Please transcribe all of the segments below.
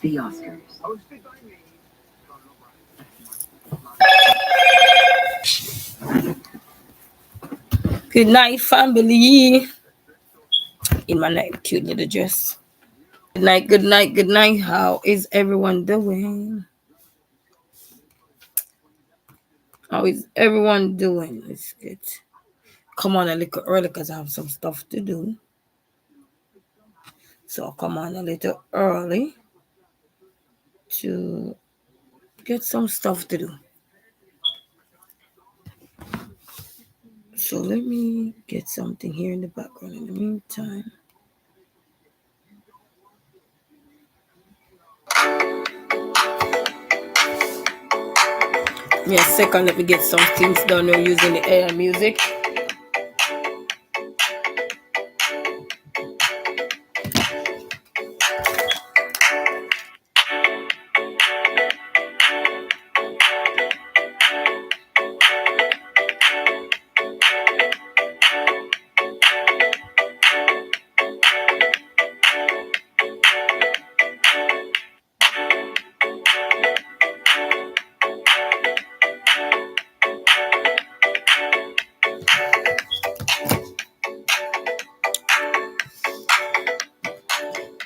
The Oscars. Good night, family. In my night, cute little dress. Good night, good night, good night. How is everyone doing? How is everyone doing? Let's get come on a little early because I have some stuff to do. So I'll come on a little early to get some stuff to do. So let me get something here in the background in the meantime. Yeah, second, let me get some things done. We're using the AI music.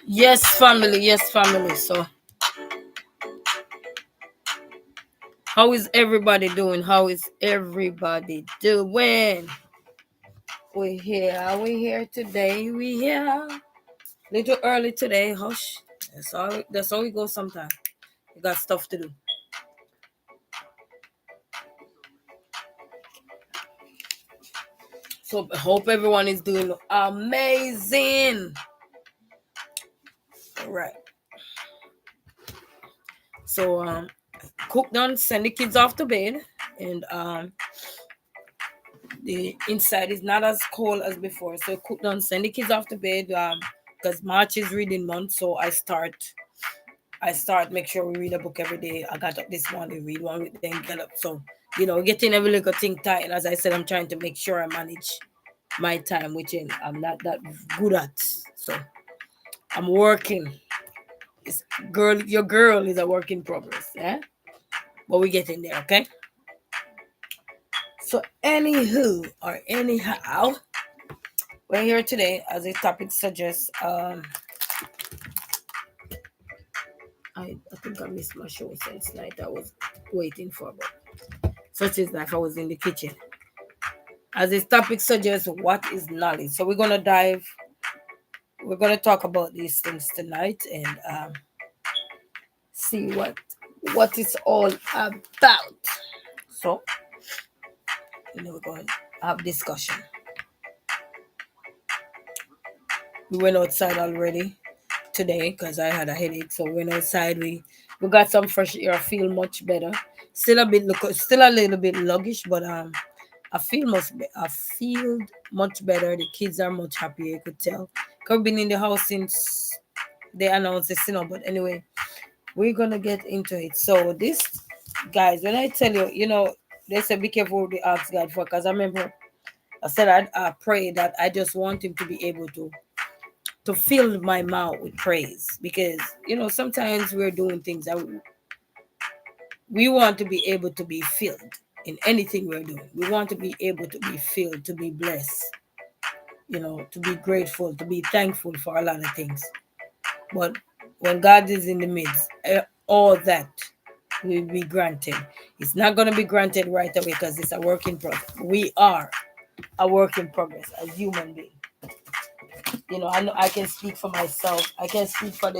Yes, family. Yes, family. So, how is everybody doing? How is everybody doing? We're here. We're here today. We're here. Little early today. Hush. That's how we go sometimes. We got stuff to do. So, I hope everyone is doing amazing. All right. So, cook done, send the kids off to bed, and the inside is not as cold as before. So cook done, send the kids off to bed. Because March is reading month, so I start make sure we read a book every day. I got up this morning, read one, then get up. So getting every little thing tight. And as I said, I'm trying to make sure I manage my time, which I'm not that good at. So I'm working. Your girl is a work in progress, yeah. But we get in there, okay? So anywho or anyhow, we're here today as a topic suggests. I think I missed my show since night. I was waiting for, but such is life. I was in the kitchen. As this topic suggests, what is knowledge? So we're gonna dive. We're gonna talk about these things tonight and see what it's all about. So we're going to have discussion. We went outside already today because I had a headache. So we went outside. We got some fresh air. I feel much better. Still a little bit sluggish, but I feel much better. The kids are much happier. You could tell. I've been in the house since they announced this, But anyway, we're gonna get into it. So this, guys, when I tell you, they say be careful what we ask God for. Because I remember I said I pray that I just want Him to be able to fill my mouth with praise. Because sometimes we're doing things that we want to be able to be filled in anything we're doing. We want to be able to be filled, to be blessed, to be grateful, to be thankful for a lot of things. But when God is in the midst, all that will be granted. It's not going to be granted right away because it's a work in progress. We are a work in progress as human beings. I know I can speak for myself. I can speak for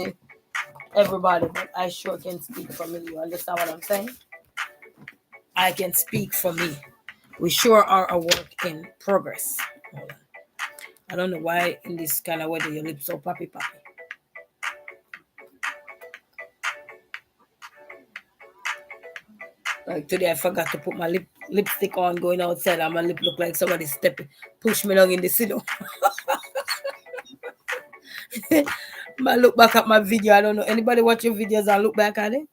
everybody, but I sure can speak for me. You understand what I'm saying? I can speak for me. We sure are a work in progress. Hold on. I don't know why in this kind of weather your lips so poppy. Like today I forgot to put my lipstick on going outside and my lip look like somebody push me along in the city. I look back at my video. I don't know. Anybody watch your videos and look back at it?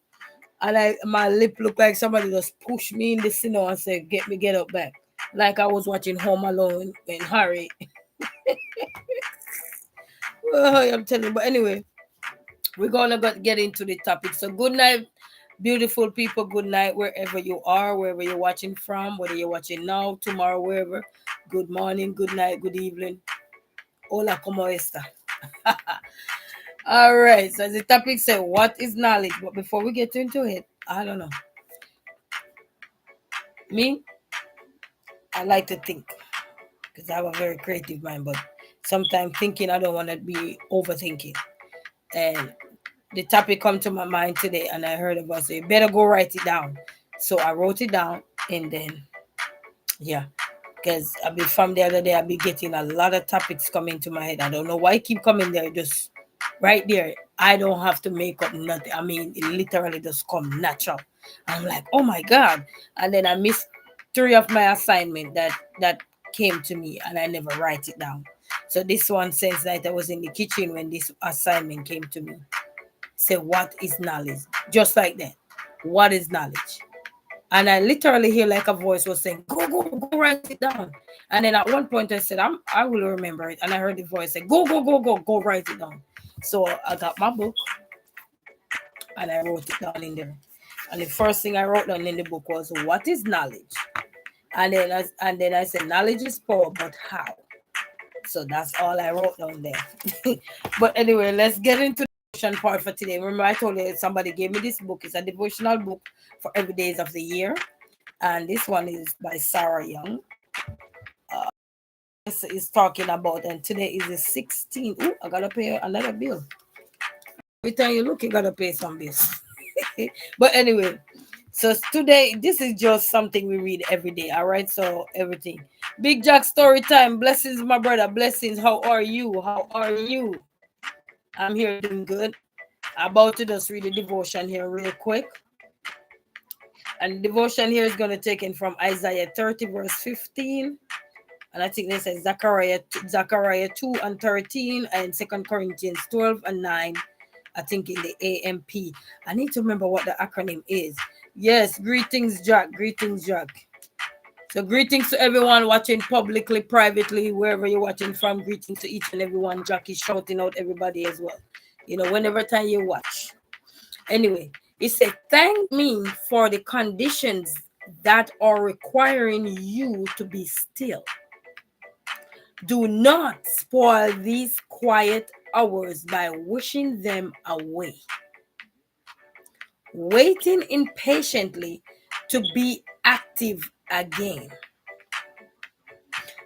And my lip look like somebody just pushed me in the center and said, get up back. Like I was watching Home Alone and Harry. I'm telling you. But anyway, we're gonna get into the topic. So good night, beautiful people. Good night wherever you are, wherever you're watching from, whether you're watching now, tomorrow, wherever. Good morning, good night, good evening. Hola, como esta? All right. So the topic said, "What is knowledge?" But before we get into it, I don't know. Me, I like to think because I have a very creative mind, but sometimes thinking I don't want to be overthinking. And the topic come to my mind today, and I heard about say, better go write it down. So I wrote it down, and then yeah, because I be from the other day, I be getting a lot of topics coming to my head. I don't know why it keep coming there, just right there. I don't have to make up nothing. I mean, it literally just come natural. I'm like, oh my god, and then I missed three of my assignment that came to me, and I never write it down. So this one says that I was in the kitchen when this assignment came to me. Say, what is knowledge? Just like that. What is knowledge? And I literally hear like a voice was saying, go write it down. And then at one point I said, I will remember it. And I heard the voice say, go write it down. So I got my book and I wrote it down in there. And the first thing I wrote down in the book was, what is knowledge? And then I said, knowledge is power, but how? So that's all I wrote down there. But anyway, let's get into the devotion part for today. Remember, I told you somebody gave me this book. It's a devotional book for every days of the year. And this one is by Sarah Young. This is talking about, and today is the 16th. Oh, I gotta pay another bill. Every time you look, you gotta pay some bills. But anyway, so today, this is just something we read every day. All right, so everything. Big Jack story time. Blessings, my brother. Blessings. How are you? How are you? I'm here doing good. About to just read the devotion here real quick. And the devotion here is going to take in from Isaiah 30, verse 15. And I think this is Zechariah 2 and 13 and 2 Corinthians 12 and 9. I think in the AMP. I need to remember what the acronym is. Yes, greetings, Jack. Greetings, Jack. So greetings to everyone watching publicly, privately, wherever you're watching from. Greetings to each and everyone. Jack is shouting out everybody as well. You know, whenever time you watch. Anyway, he said, thank me for the conditions that are requiring you to be still. Do not spoil these quiet hours by wishing them away. Waiting impatiently to be active again.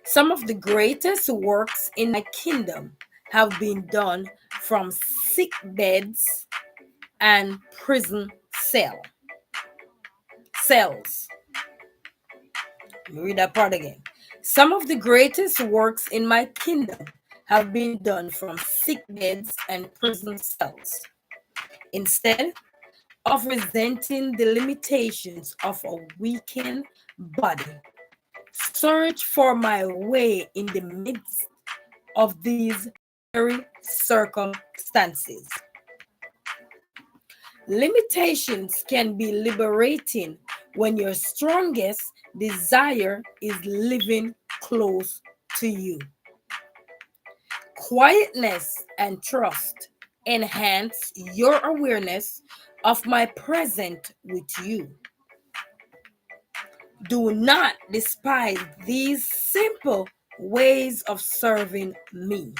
Some of the greatest works in my kingdom have been done from sick beds and prison cells. Let me read that part again. Some of the greatest works in my kingdom have been done from sick beds and prison cells. Instead of resenting the limitations of a weakened body, search for my way in the midst of these very circumstances. Limitations can be liberating when your strongest desire is living close to you. Quietness and trust enhance your awareness of my presence with you. Do not despise these simple ways of serving me.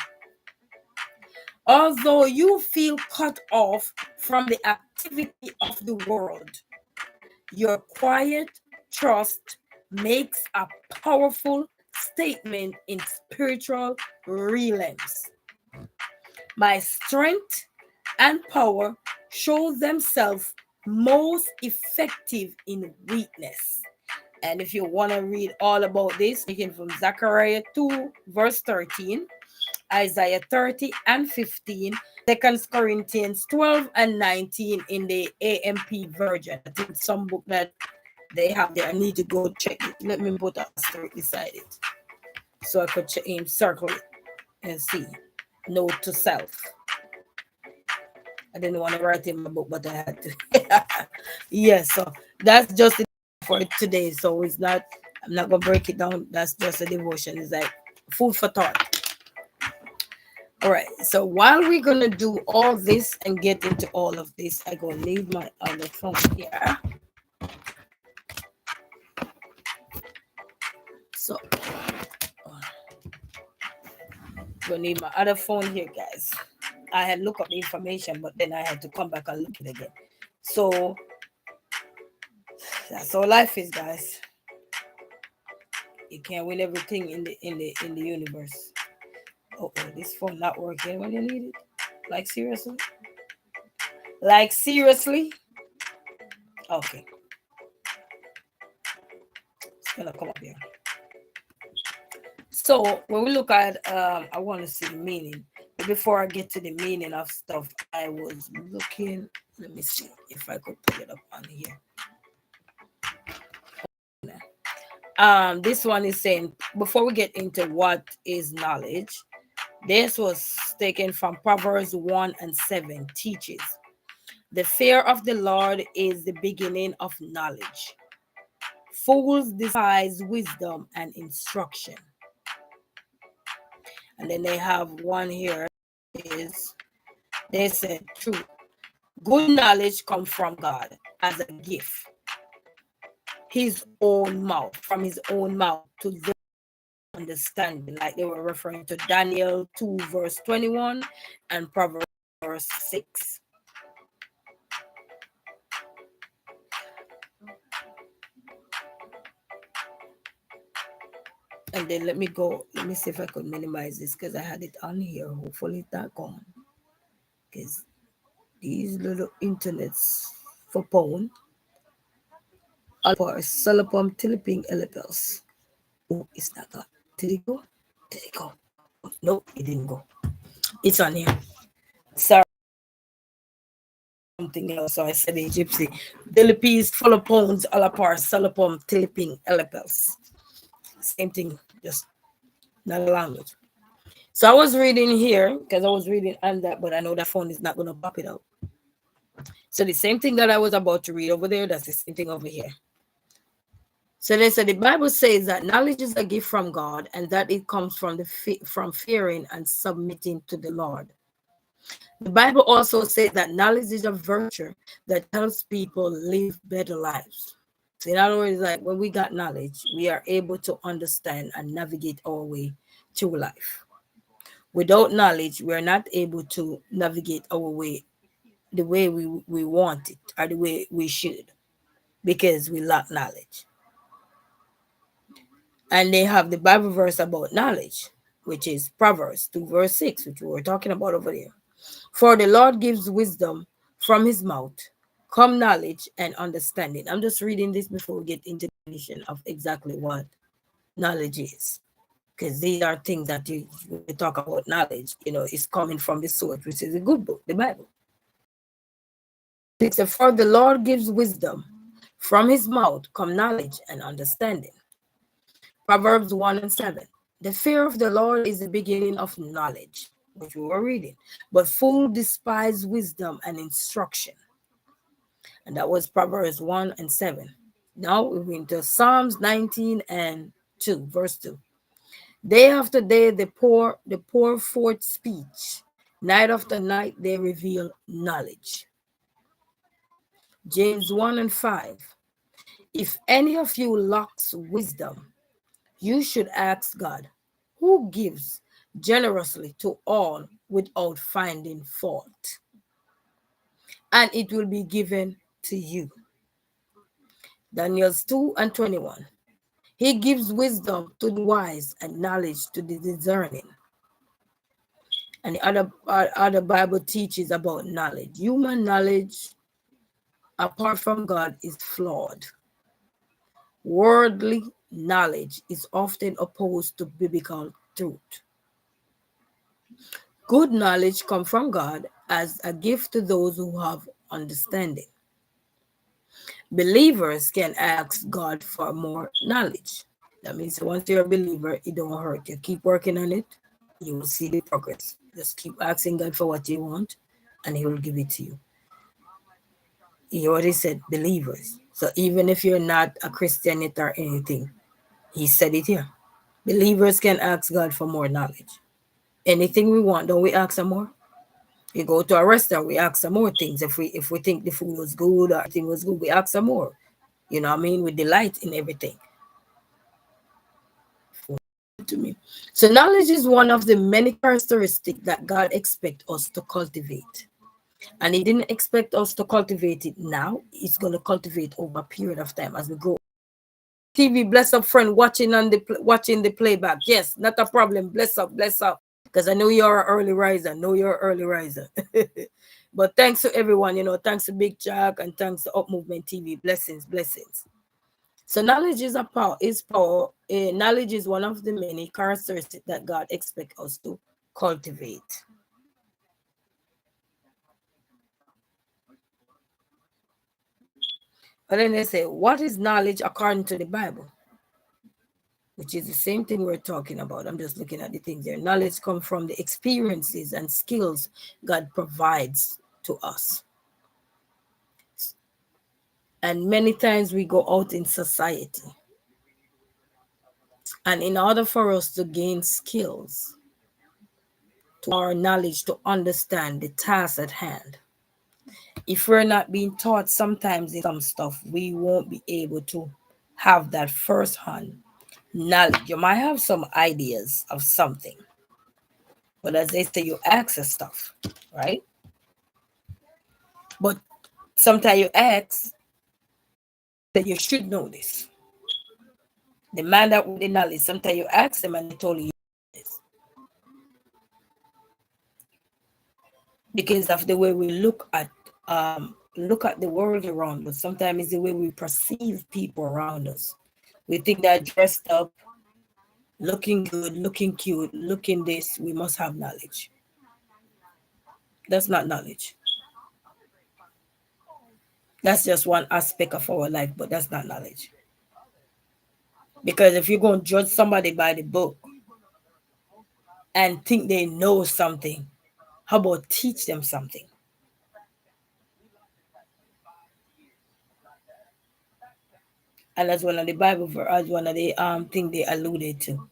Although you feel cut off from the activity of the world, your quiet trust makes a powerful statement in spiritual realms. My strength and power show themselves most effective in weakness. And if you want to read all about this, you can from Zechariah 2, verse 13, Isaiah 30 and 15, 2 Corinthians 12 and 19 in the AMP version. I think some book that they have there. I need to go check it. Let me put a asterisk beside it so I could circle it and see. Note to self. I didn't want to write in my book, but I had to. Yes, so that's just it for today. So it's not, I'm not going to break it down. That's just a devotion. It's like food for thought. All right. So while we're gonna do all this and get into all of this, I gonna leave my other phone here. So gonna need my other phone here, guys. I had looked up the information, but then I had to come back and look it again. So that's how life is, guys. You can't win everything in the universe. Oh, this phone not working when you need it. Like seriously? Like seriously? Okay, it's gonna come up here. So when we look at, I want to see the meaning. But before I get to the meaning of stuff, I was looking. Let me see if I could put it up on here. This one is saying before we get into what is knowledge, this was taken from Proverbs 1:7 teaches. The fear of the Lord is the beginning of knowledge. Fools despise wisdom and instruction. And then they have one here is they said true. Good knowledge comes from God as a gift. His own mouth, from his own mouth to the understanding, like they were referring to Daniel 2, verse 21 and Proverbs verse 6. And then let me go. Let me see if I could minimize this because I had it on here. Hopefully it's not gone. Because these little internets for phone are Salapom Tiliping Elepels. Oh, it's not gone. Did it go? Did it go? No, it didn't go. It's on here. Sorry. Something else. So I said in Gypsy. Dilipis, Fulapons, Alapar, Salapom, Tiliping Elepels. Same thing, just not a language. So I was reading here because I was reading on that, but I know that phone is not going to pop it out. So the same thing that I was about to read over there, that's the same thing over here. So they said the Bible says that knowledge is a gift from God, and that it comes from from fearing and submitting to the Lord. The Bible also says that knowledge is a virtue that helps people live better lives. So in other words, like when we got knowledge, we are able to understand and navigate our way through life. Without knowledge, we are not able to navigate our way the way we want it or the way we should because we lack knowledge. And they have the Bible verse about knowledge, which is Proverbs 2, verse 6, which we were talking about over there. For the Lord gives wisdom from his mouth, come knowledge and understanding. I'm just reading this before we get into the definition of exactly what knowledge is. Because these are things that when you talk about knowledge, is coming from the source, which is a good book, the Bible. It says, for the Lord gives wisdom. From his mouth come knowledge and understanding. Proverbs 1:7. The fear of the Lord is the beginning of knowledge, which we were reading. But fools despise wisdom and instruction. And that was Proverbs 1:7. Now we're into Psalms 19:2, verse 2. Day after day they pour forth speech. Night after night they reveal knowledge. James 1:5. If any of you lacks wisdom, you should ask God, who gives generously to all without finding fault, and it will be given to you. Daniel 2:21. He gives wisdom to the wise and knowledge to the discerning. And the other Bible teaches about knowledge. Human knowledge, apart from God, is flawed. Worldly knowledge is often opposed to biblical truth. Good knowledge comes from God as a gift to those who have understanding. Believers can ask God for more knowledge. That means once you're a believer, it don't hurt. You keep working on it, you will see the progress. Just keep asking God for what you want, and He will give it to you. He already said believers. So even if you're not a Christian yet or anything, He said it here. Believers can ask God for more knowledge. Anything we want, don't we ask some more? We go to a restaurant, we ask some more things. If we think the food was good or everything was good, we ask some more. You know what I mean? We delight in everything. To me. So knowledge is one of the many characteristics that God expects us to cultivate. And he didn't expect us to cultivate it now. He's going to cultivate over a period of time as we grow. TV, bless up, friend, watching the playback. Yes, not a problem. Bless up. Because I know you're an early riser. But thanks to everyone, thanks to Big Jack and thanks to Up Movement TV. Blessings. So knowledge is a power. Is power. Knowledge is one of the many characteristics that God expects us to cultivate. But then they say, what is knowledge according to the Bible? Which is the same thing we're talking about. I'm just looking at the things there. Knowledge comes from the experiences and skills God provides to us. And many times we go out in society. And in order for us to gain skills, to our knowledge to understand the task at hand, if we're not being taught sometimes in some stuff, we won't be able to have that first hand knowledge. You might have some ideas of something, but as they say, you access stuff, right? But sometimes you ask that you should know this. The man that with the knowledge, sometimes you ask them and they told you this. Because of the way we look at the world around us. Sometimes it's the way we perceive people around us. We think they're dressed up, looking good, looking cute, looking this, we must have knowledge. That's not knowledge. That's just one aspect of our life, but that's not knowledge. Because if you're going to judge somebody by the book and think they know something, how about teach them something? And that's one of the Bible verse, one of the thing they alluded to.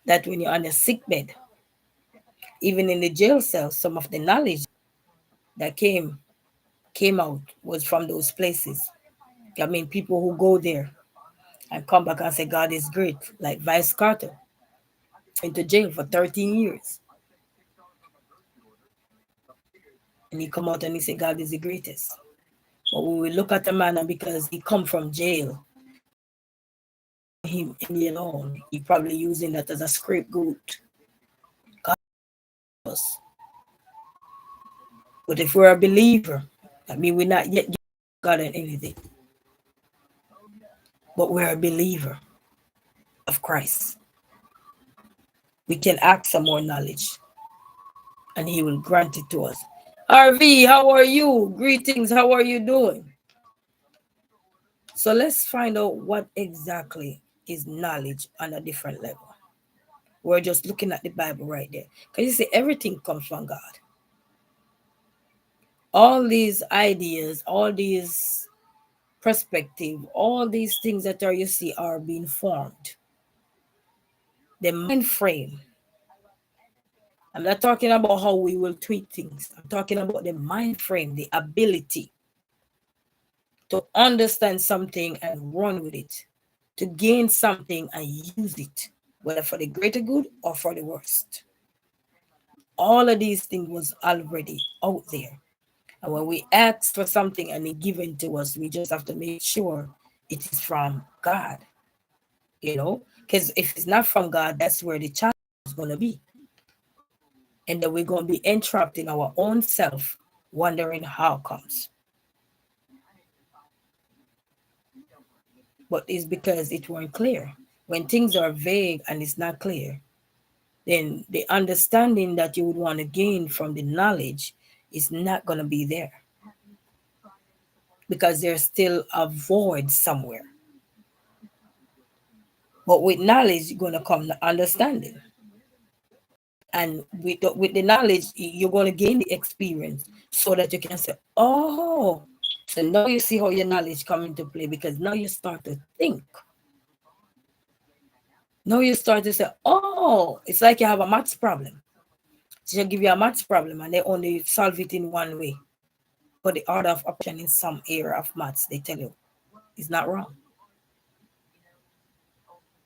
That when you're on a sick bed, even in the jail cell, some of the knowledge that came out was from those places. I mean, people who go there and come back and say God is great, like Vice Carter, into jail for 13 years. And he come out and he said God is the greatest. But we will look at a man and because he come from jail, him and he alone, he probably using that as a scapegoat. God us. But if we're a believer, I mean we're not yet God in anything. But we're a believer of Christ. We can ask for more knowledge and he will grant it to us. RV, how are you? Greetings, how are you doing? So let's find out what exactly is knowledge on a different level. We're just looking at the Bible right there. Because you see, everything comes from God. All these ideas, all these perspective, all these things that are you see are being formed. The mind frame. I'm not talking about how we will tweak things. I'm talking about the mind frame, the ability to understand something and run with it, to gain something and use it, whether for the greater good or for the worst. All of these things was already out there. And when we ask for something and it's given to us, we just have to make sure it is from God. Because if it's not from God, that's where the challenge is going to be. And then we're going to be entrapped in our own self, wondering how comes. But it's because it weren't clear. When things are vague and it's not clear, then the understanding that you would want to gain from the knowledge is not going to be there. Because there's still a void somewhere. But with knowledge, you're going to come to understanding. And with the knowledge, you're going to gain the experience so that you can say, oh, so now you see how your knowledge come into play because now you start to think. Now you start to say, oh, it's like you have a maths problem. So they give you a maths problem and they only solve it in one way. But the order of operation in some area of maths, they tell you, is not wrong.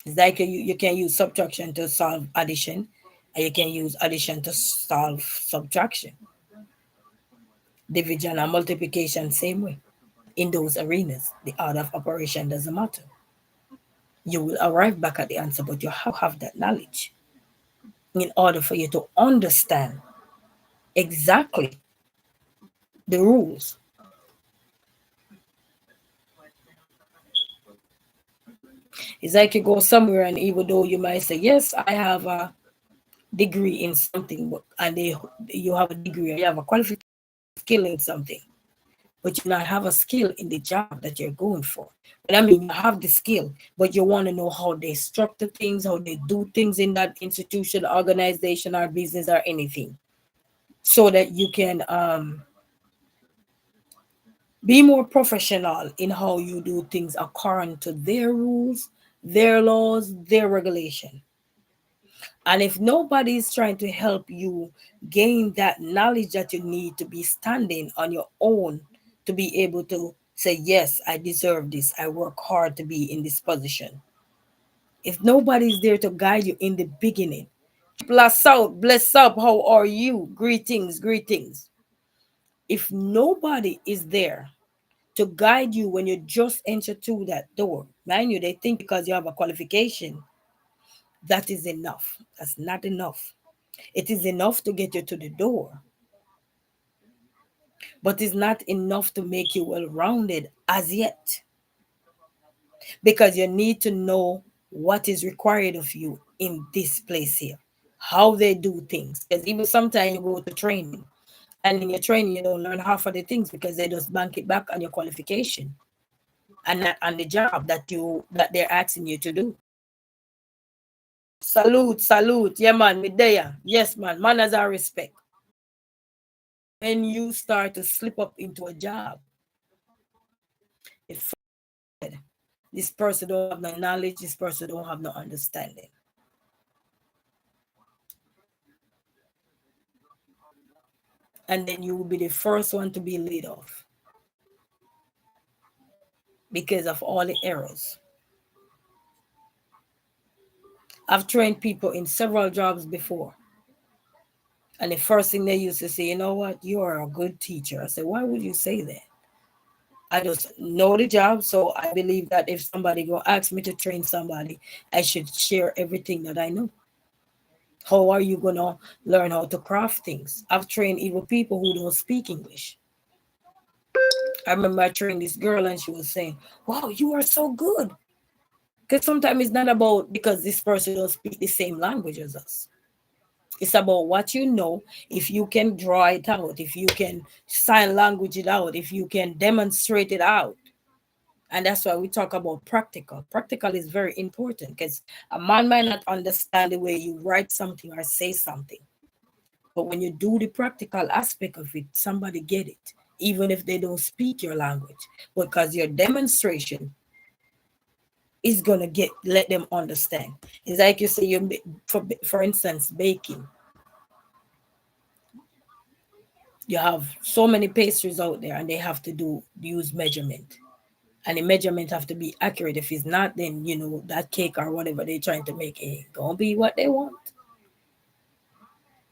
It's like you can use subtraction to solve addition, and you can use addition to solve subtraction, division and multiplication, same way. In those arenas, the order of operation doesn't matter. You will arrive back at the answer, but you have that knowledge in order for you to understand exactly the rules. It's like you go somewhere, and even though you might say, yes, I have a degree in something, but and you have a degree, you have a qualification skill in something, but you not have a skill in the job that you're going for. But I mean, you have the skill, but you want to know how they structure things, how they do things in that institution, organization, or business, or anything, so that you can be more professional in how you do things according to their rules, their laws, their regulation. And if nobody is trying to help you gain that knowledge that you need to be standing on your own, to be able to say, yes, I deserve this, I work hard to be in this position. If nobody is there to guide you in the beginning, bless up, how are you? Greetings, greetings. If nobody is there to guide you when you just enter through that door, mind you, they think because you have a qualification, that is enough. That's not enough. It is enough to get you to the door, but it's not enough to make you well rounded as yet, because you need to know what is required of you in this place here, how they do things. Because even sometimes you go to training, and in your training, you don't learn half of the things because they just bank it back on your qualification and not on the job that they're asking you to do. Salute, salute. Yeah, man, me there. Yes, man. Manners and respect. When you start to slip up into a job, it this person don't have no knowledge, this person don't have no understanding. And then you will be the first one to be laid off because of all the errors. I've trained people in several jobs before. And the first thing they used to say, you know what, you are a good teacher. I said, why would you say that? I just know the job, so I believe that if somebody go ask me to train somebody, I should share everything that I know. How are you gonna learn how to craft things? I've trained even people who don't speak English. I remember I trained this girl and she was saying, wow, you are so good. Because sometimes it's not about because this person don't speak the same language as us. It's about what you know, if you can draw it out, if you can sign language it out, if you can demonstrate it out. And that's why we talk about practical. Practical is very important because a man might not understand the way you write something or say something. But when you do the practical aspect of it, somebody get it, even if they don't speak your language, because your demonstration is gonna get let them understand. It's like you say you for instance baking. You have so many pastries out there, and they have to use measurement, and the measurement have to be accurate. If it's not, then you know that cake or whatever they're trying to make ain't gonna be what they want.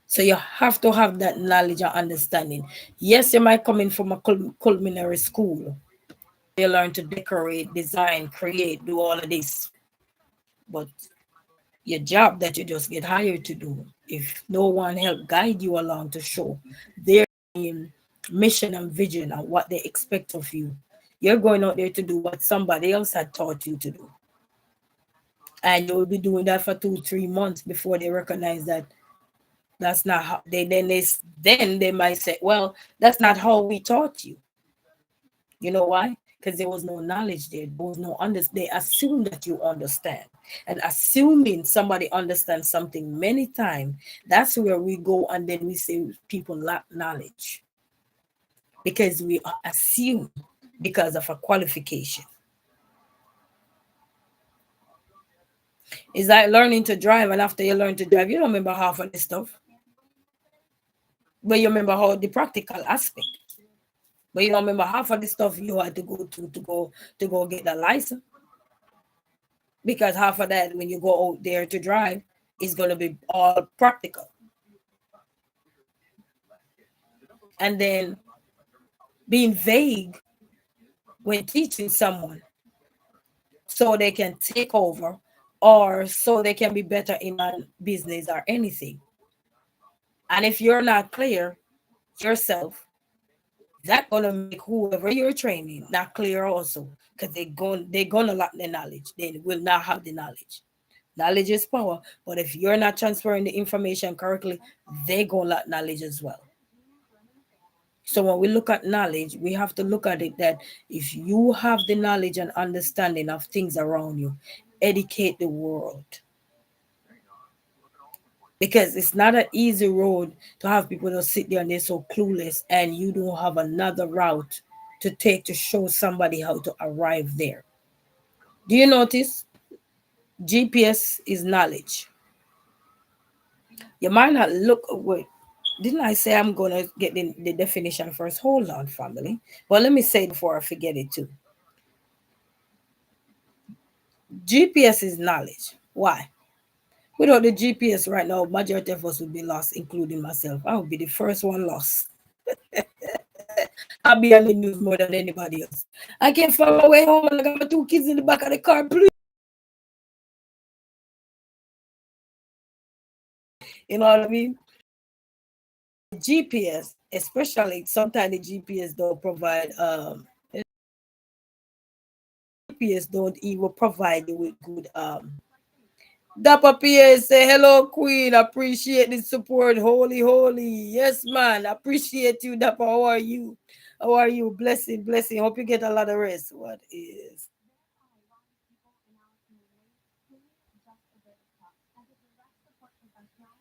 So you have to have that knowledge and understanding. Yes, you might come in from a culinary school. You learn to decorate, design, create, do all of this. But your job that you just get hired to do, if no one help guide you along to show their mission and vision and what they expect of you, you're going out there to do what somebody else had taught you to do. And you'll be doing that for 2 3 months before they recognize that that's not how then they might say, well, that's not how we taught you. You know why? Because there was no knowledge there. There was no they assume that you understand. And assuming somebody understands something many times, that's where we go and then we say people lack knowledge. Because we assume because of a qualification. It's like learning to drive, and after you learn to drive, you don't remember half of the stuff, but you remember how the practical aspect. But you don't remember half of the stuff you had to go to go get the license, because half of that when you go out there to drive is gonna be all practical. And then being vague when teaching someone so they can take over, or so they can be better in a business or anything. And if you're not clear yourself, that gonna make whoever you're training not clear also, because they're gonna lack the knowledge. They will not have the knowledge. Knowledge is power, but if you're not transferring the information correctly, they gonna lack knowledge as well. So when we look at knowledge, we have to look at it that if you have the knowledge and understanding of things around you, educate the world, because it's not an easy road to have people that sit there and they're so clueless, and you don't have another route to take to show somebody how to arrive there. Do you notice? GPS is knowledge. You might not look. Wait, didn't I say I'm gonna get the definition first? Hold on, family. Well, let me say it before I forget it too. GPS is knowledge. Why? Without the GPS right now, majority of us would be lost, including myself. I would be the first one lost. I'll be on the news more than anybody else. I can't find my way home, and I got my two kids in the back of the car. Please, you know what I mean? GPS, especially sometimes the GPS don't provide GPS don't even provide you with good Dapper PA say hello Queen, appreciate the support. Holy, holy. Yes, man. Appreciate you, Dapper. How are you? How are you? Blessing, blessing. Hope you get a lot of rest. What is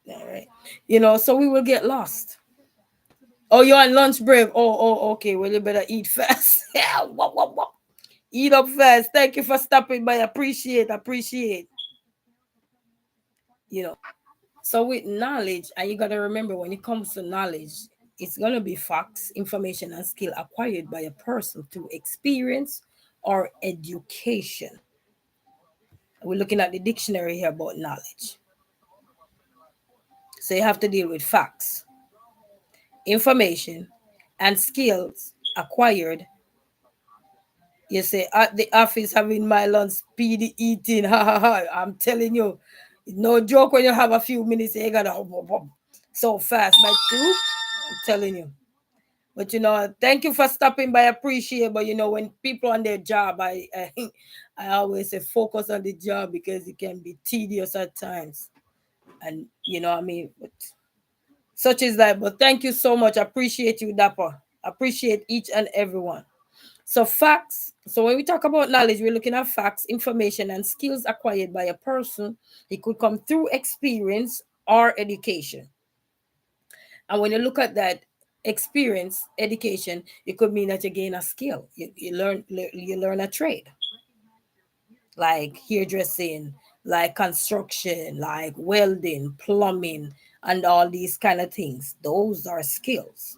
all right? So we will get lost. Oh, you're on lunch break. Oh, okay. Well, you better eat fast. Yeah, wop, wop, wop. Eat up fast. Thank you for stopping by. Appreciate. You know. So with knowledge, and you gotta remember when it comes to knowledge, it's gonna be facts, information, and skill acquired by a person through experience or education. We're looking at the dictionary here about knowledge. So you have to deal with facts, information, and skills acquired. You say at the office having my lunch, speedy eating, ha ha ha. I'm telling you, no joke when you have a few minutes, you gotta hop, hop, hop, so fast. But too, I'm telling you. But thank you for stopping by. Appreciate. But when people on their job, I always say focus on the job, because it can be tedious at times. And what I mean. But such is that. But thank you so much. Appreciate you, Dapper. Appreciate each and everyone. So facts. So when we talk about knowledge, we're looking at facts, information, and skills acquired by a person. It could come through experience or education. And when you look at that experience, education, it could mean that you gain a skill. You learn a trade, like hairdressing, like construction, like welding, plumbing, and all these kind of things. Those are skills.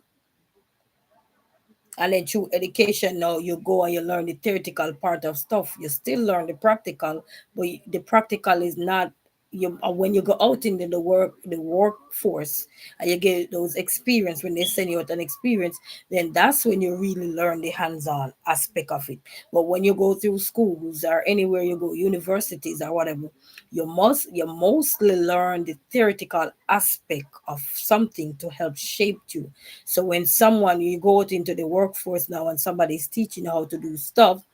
And then through education, now you go and you learn the theoretical part of stuff. You still learn the practical, but the practical is not you. When you go out into the workforce, and you get those experience, when they send you out an experience, then that's when you really learn the hands-on aspect of it. But when you go through schools or anywhere you go, universities or whatever, you mostly learn the theoretical aspect of something to help shape you. So when someone you go out into the workforce now and somebody is teaching you how to do stuff,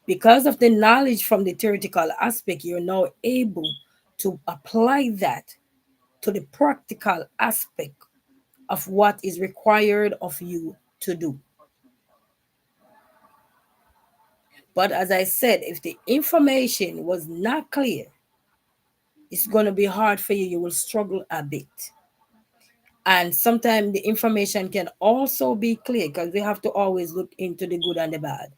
because of the knowledge from the theoretical aspect, you're now able to apply that to the practical aspect of what is required of you to do. But as I said, if the information was not clear, it's going to be hard for you. You will struggle a bit. And sometimes the information can also be clear, because we have to always look into the good and the bad.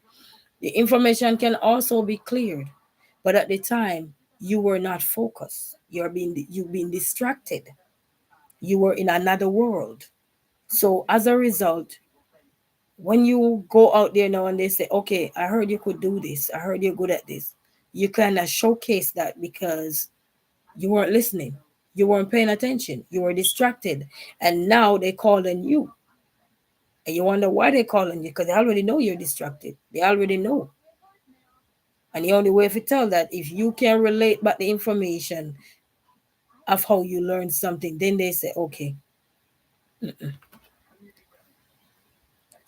The information can also be cleared, but at the time, you were not focused. You've been distracted. You were in another world. So as a result, when you go out there now and they say, okay, I heard you could do this, I heard you're good at this, you kind of showcase that because you weren't listening, you weren't paying attention, you were distracted, and now they call on you, and you wonder why they call on you because they already know you're distracted. They already know. And the only way to tell that if you can relate back the information of how you learned something, then they say, okay.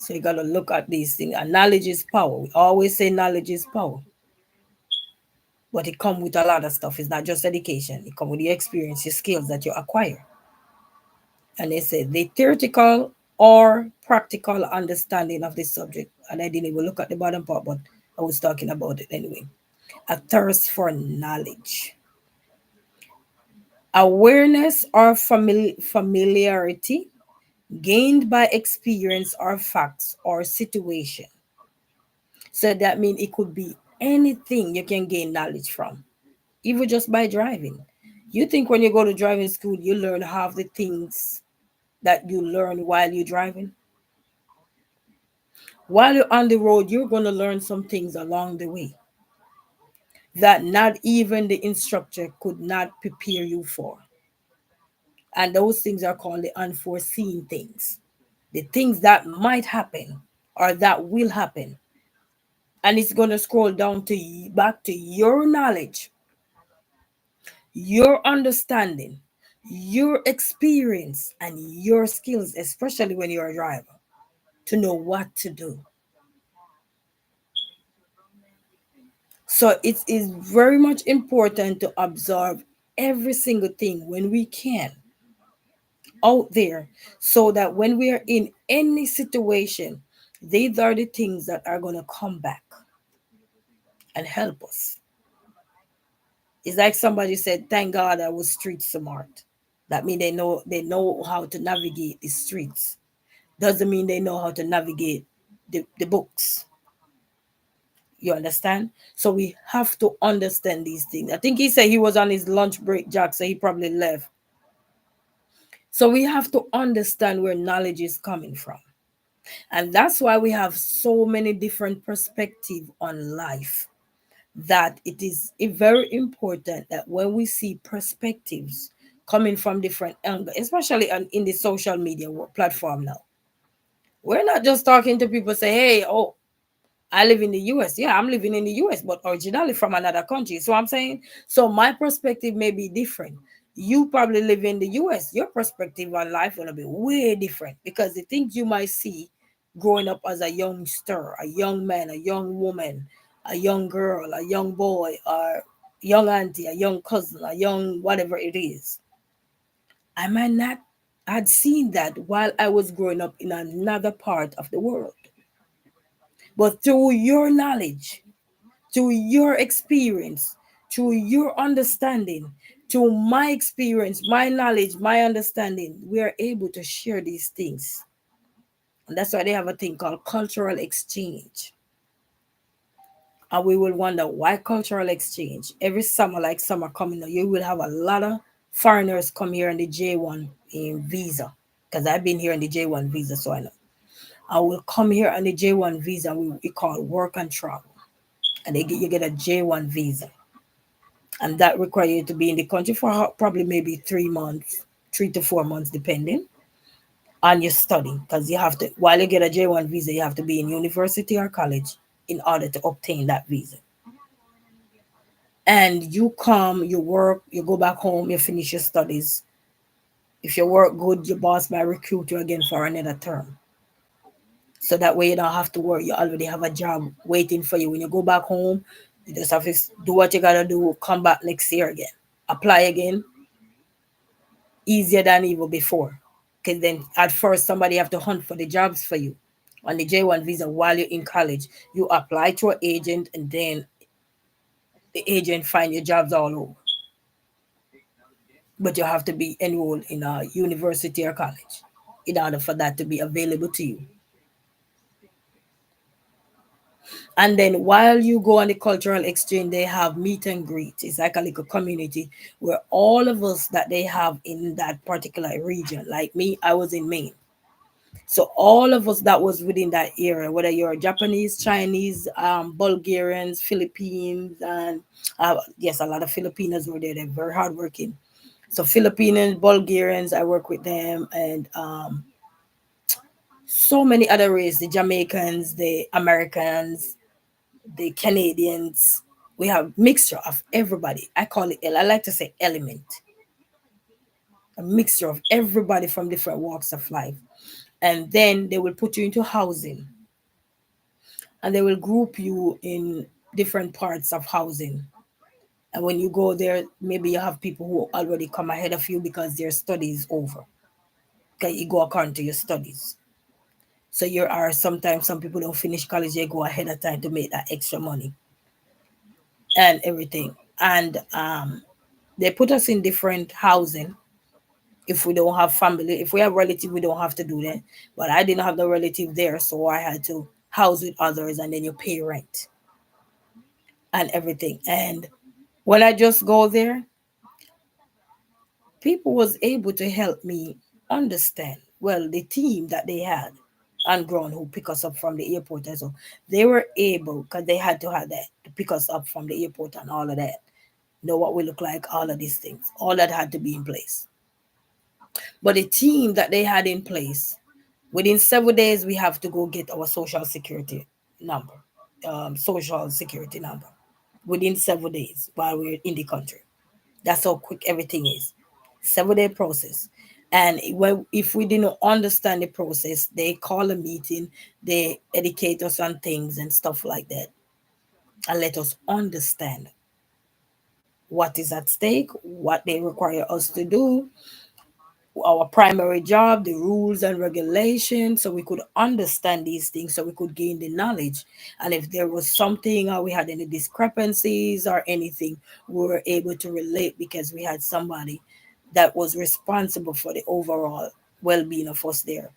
So you gotta look at these things. And knowledge is power. We always say knowledge is power. But it comes with a lot of stuff. It's not just education. It comes with your experience, your skills that you acquire. And they say the theoretical or practical understanding of this subject. And I didn't even look at the bottom part, but I was talking about it anyway. A thirst for knowledge. Awareness or familiarity gained by experience or facts or situation. So that means it could be anything you can gain knowledge from, even just by driving. You think when you go to driving school, you learn half the things that you learn while you're driving? While you're on the road, you're going to learn some things along the way that not even the instructor could not prepare you for. And those things are called the unforeseen things, the things that might happen or that will happen. And it's going to scroll down to back to your knowledge, your understanding, your experience, and your skills, especially when you're a driver, to know what to do. So it is very much important to observe every single thing when we can out there, so that when we are in any situation, these are the things that are going to come back and help us. It's like somebody said, thank God I was street smart. That means they know how to navigate the streets. Doesn't mean they know how to navigate the books. You understand? So we have to understand these things. I think he said he was on his lunch break, Jack, so he probably left. So we have to understand where knowledge is coming from. And that's why we have so many different perspectives on life. That it is very important that when we see perspectives coming from different angles, especially in the social media platform now, we're not just talking to people say, hey, oh, I live in the US. Yeah, I'm living in the US, but originally from another country. So I'm saying, so my perspective may be different. You probably live in the US. Your perspective on life will be way different because the things you might see growing up as a youngster, a young man, a young woman, a young girl, a young boy, or young auntie, a young cousin, a young whatever it is. I might not had seen that while I was growing up in another part of the world. But through your knowledge, through your experience, through your understanding, through my experience, my knowledge, my understanding, we are able to share these things. And that's why they have a thing called cultural exchange. And we will wonder why cultural exchange. Every summer, like summer coming up, you will have a lot of foreigners come here on the J1 in visa. Because I've been here on the J1 visa, so I know. I will come here on the J1 visa, we call work and travel. And you get a J1 visa. And that require you to be in the country for probably maybe 3 months, 3 to 4 months, depending on your study. Because you have to, while you get a J1 visa, you have to be in university or college in order to obtain that visa. And you come, you work, you go back home, you finish your studies. If you work good, your boss might recruit you again for another term. So that way you don't have to work. You already have a job waiting for you. When you go back home, you just have to do what you gotta do, come back next year again. Apply again, easier than even before. Because then at first somebody have to hunt for the jobs for you on the J1 visa while you're in college. You apply to an agent and then the agent find your jobs all over. But you have to be enrolled in a university or college in order for that to be available to you. And then while you go on the cultural exchange, they have meet and greet. It's like a little community where all of us that they have in that particular region, like me, I was in Maine. So all of us that was within that area, whether you're Japanese, Chinese, Bulgarians, Philippines, and yes, a lot of Filipinos were there. They're very hardworking. So Filipinos, Bulgarians, I work with them, and so many other races, the Jamaicans, the Americans, the Canadians. We have mixture of everybody. I call it, I like to say element, a mixture of everybody from different walks of life. And then they will put you into housing, and they will group you in different parts of housing. And when you go there, maybe you have people who already come ahead of you because their study is over. Okay, you go according to your studies. So you are sometimes some people don't finish college, they go ahead of time to make that extra money and everything. And they put us in different housing. If we don't have family, if we have relative, we don't have to do that. But I didn't have the relative there, so I had to house with others, and then you pay rent and everything. And when I just go there, people was able to help me understand. Well, the team that they had on ground who pick us up from the airport and so they were able, because they had to have that to pick us up from the airport and all of that, know what we look like, all of these things, all that had to be in place. But the team that they had in place, within 7 days, we have to go get our number, social security number within 7 days while we're in the country. That's how quick everything is. 7 day process. And when, if we didn't understand the process, they call a meeting, they educate us on things and stuff like that, and let us understand what is at stake, what they require us to do, our primary job, the rules and regulations, so we could understand these things, so we could gain the knowledge. And if there was something or we had any discrepancies or anything, we were able to relate because we had somebody that was responsible for the overall well-being of us there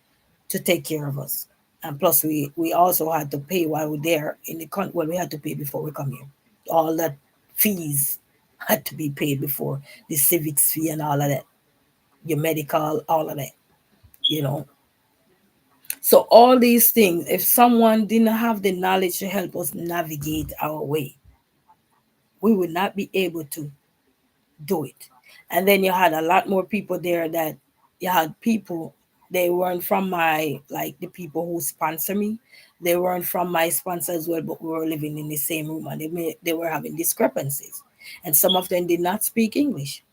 to take care of us. And plus, we also had to pay while we're there in the country. Well, we had to pay before we come here. All that fees had to be paid before, the civics fee and all of that, your medical, all of that, you know. So all these things, if someone didn't have the knowledge to help us navigate our way, we would not be able to do it. And then you had a lot more people there that you had people, they weren't from my, like the people who sponsor me, they weren't from my sponsor as well, but we were living in the same room, and they were having discrepancies. And some of them did not speak English.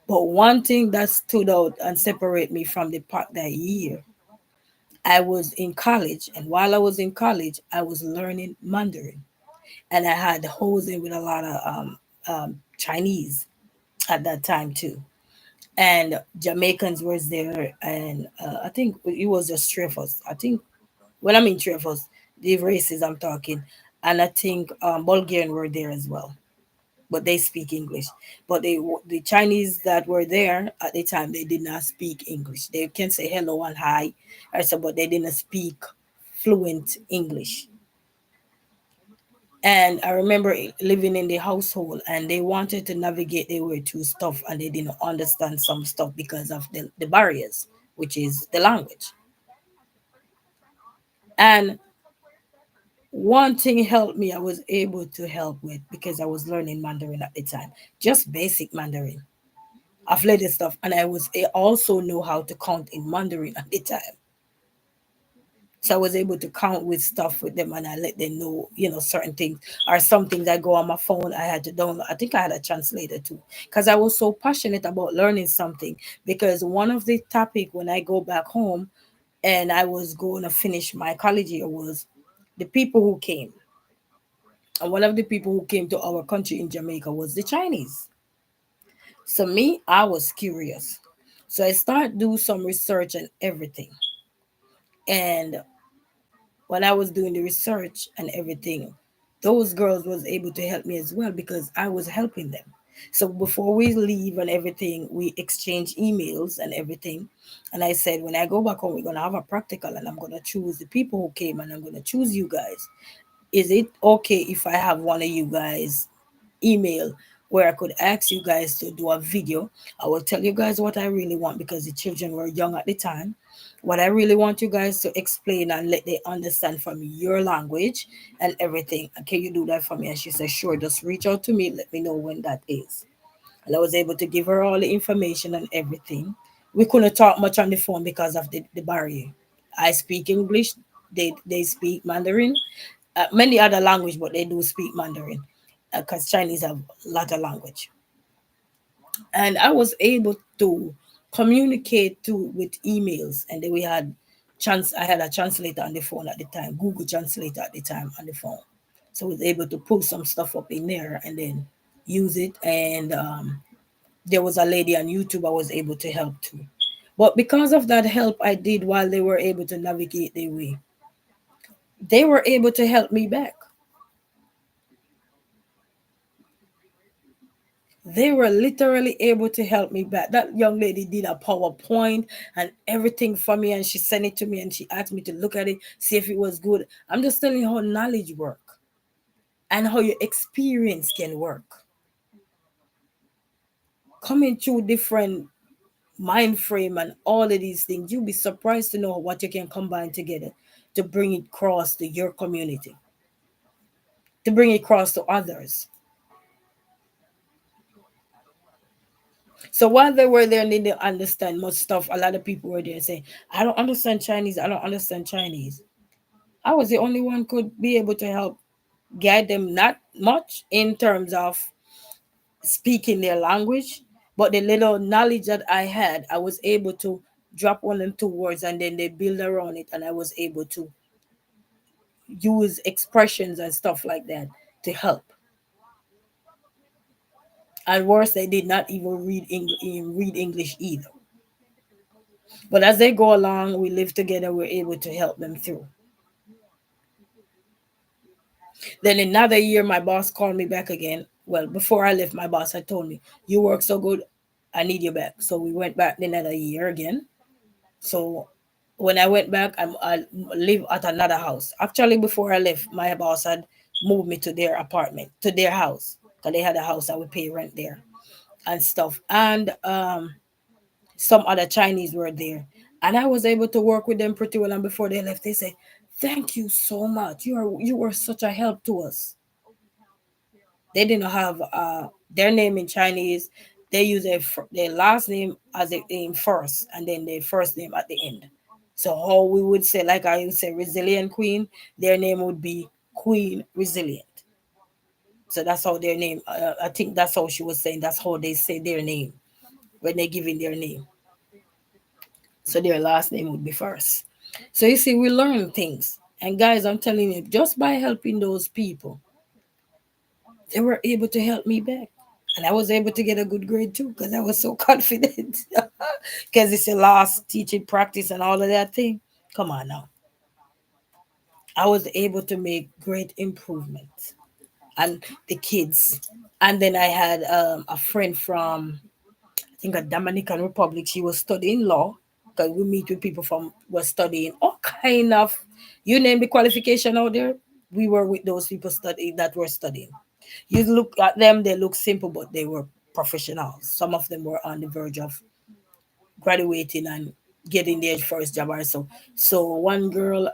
But one thing that stood out and separate me from the part that year, I was in college, and while I was in college, I was learning Mandarin, and I had housing with a lot of Chinese at that time too, and Jamaicans was there, and I think it was just three of us. I think, well, I mean three of us, the races I'm talking, and I think Bulgarian were there as well, but they speak English. But the Chinese that were there at the time, they did not speak English. They can say hello and hi, or so, but they didn't speak fluent English. And I remember living in the household, and they wanted to navigate their way through stuff, and they didn't understand some stuff because of the barriers, which is the language. And one thing helped me, I was able to help with because I was learning Mandarin at the time, just basic Mandarin. I've learned this stuff, and I also know how to count in Mandarin at the time. So I was able to count with stuff with them, and I let them know, certain things, or some things that go on my phone. I had to download. I think I had a translator too, because I was so passionate about learning something. Because one of the topic when I go back home, and I was going to finish my college year, was the people who came. And one of the people who came to our country in Jamaica was the Chinese. So me, I was curious. So I started do some research and everything. And when I was doing the research and everything, those girls was able to help me as well because I was helping them. So before we leave and everything, we exchange emails and everything. And I said, when I go back home, we're gonna have a practical, and I'm gonna choose the people who came, and I'm gonna choose you guys. is it okay if I have one of you guys email where I could ask you guys to do a video? I will tell you guys what I really want because the children were young at the time. What I really want you guys to explain and let they understand from your language and everything. And can you do that for me? And she said, sure, just reach out to me. Let me know when that is. And I was able to give her all the information and everything. We couldn't talk much on the phone because of the barrier. I speak English, they speak Mandarin, many other language, but they do speak Mandarin because Chinese have a lot of language. And I was able to communicate to with emails, and then we had chance. I had a translator on the phone at the time, Google Translator at the time on the phone, so I was able to pull some stuff up in there and then use it. And there was a lady on YouTube I was able to help too. But because of that help I did while they were able to navigate their way, they were able to help me back. They were literally able to help me back. That young lady did a PowerPoint and everything for me, and she sent it to me and she asked me to look at it, see if it was good. I'm just telling you how knowledge work and how your experience can work. Coming through different mind frame and all of these things, you'll be surprised to know what you can combine together to bring it across to your community, to bring it across to others. So while they were there and they didn't understand much stuff, a lot of people were there saying, I don't understand Chinese, I don't understand Chinese. I was the only one could be able to help guide them, not much in terms of speaking their language, but the little knowledge that I had, I was able to drop one and two words and then they build around it, and I was able to use expressions and stuff like that to help. And worse, they did not even read English either. But as they go along, we live together, we're able to help them through. Then another year, my boss called me back again. Well, before I left, my boss had told me, you work so good, I need you back. So we went back another year again. So when I went back, I live at another house. Actually, before I left, my boss had moved me to their apartment, to their house. Because they had a house that we pay rent there and stuff. And some other Chinese were there. And I was able to work with them pretty well. And before they left, they said, thank you so much. You were such a help to us. They didn't have their name in Chinese. They use their last name as a name first, and then their first name at the end. So how we would say, like I would say, Resilient Queen, their name would be Queen Resilient. So that's how their name. I think that's how she was saying. That's how they say their name when they're giving their name. So their last name would be first. So you see, we learn things. And guys, I'm telling you, just by helping those people, they were able to help me back. And I was able to get a good grade too because I was so confident. Because it's a last teaching practice and all of that thing. Come on now. I was able to make great improvements. And the kids. And then I had a friend from, I think, a Dominican Republic. She was studying law because we meet with people from was studying all kind of, you name the qualification out there. We were with those people studying that were studying. You look at them, they look simple, but they were professionals. Some of them were on the verge of graduating and getting their first job or so. So one girl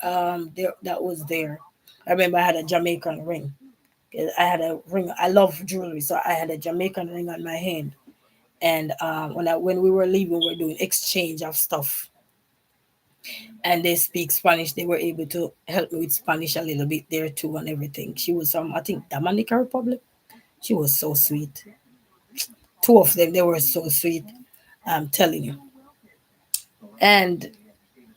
there that was there, I remember I had a Jamaican ring. I had a ring. I love jewelry, so I had a Jamaican ring on my hand. And when we were leaving, we were doing exchange of stuff, and they speak Spanish. They were able to help me with Spanish a little bit there too and everything. She was from, I think, Dominican Republic. She was so sweet. Two of them, they were so sweet. I'm telling you. And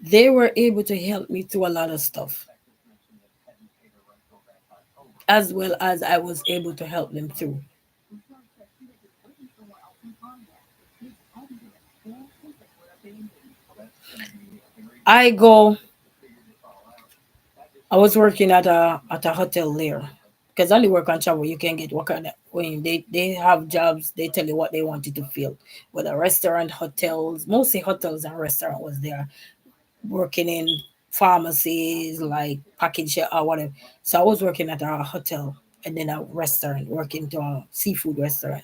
they were able to help me through a lot of stuff, as well as I was able to help them through. I go, I was working at a hotel there. Because only work on travel, you can get what kind of, when they have jobs, they tell you what they want you to feel. Whether restaurant, hotels, mostly hotels and restaurant was there, working in pharmacies, like package or whatever. So I was working at a hotel and then a restaurant, working to a seafood restaurant.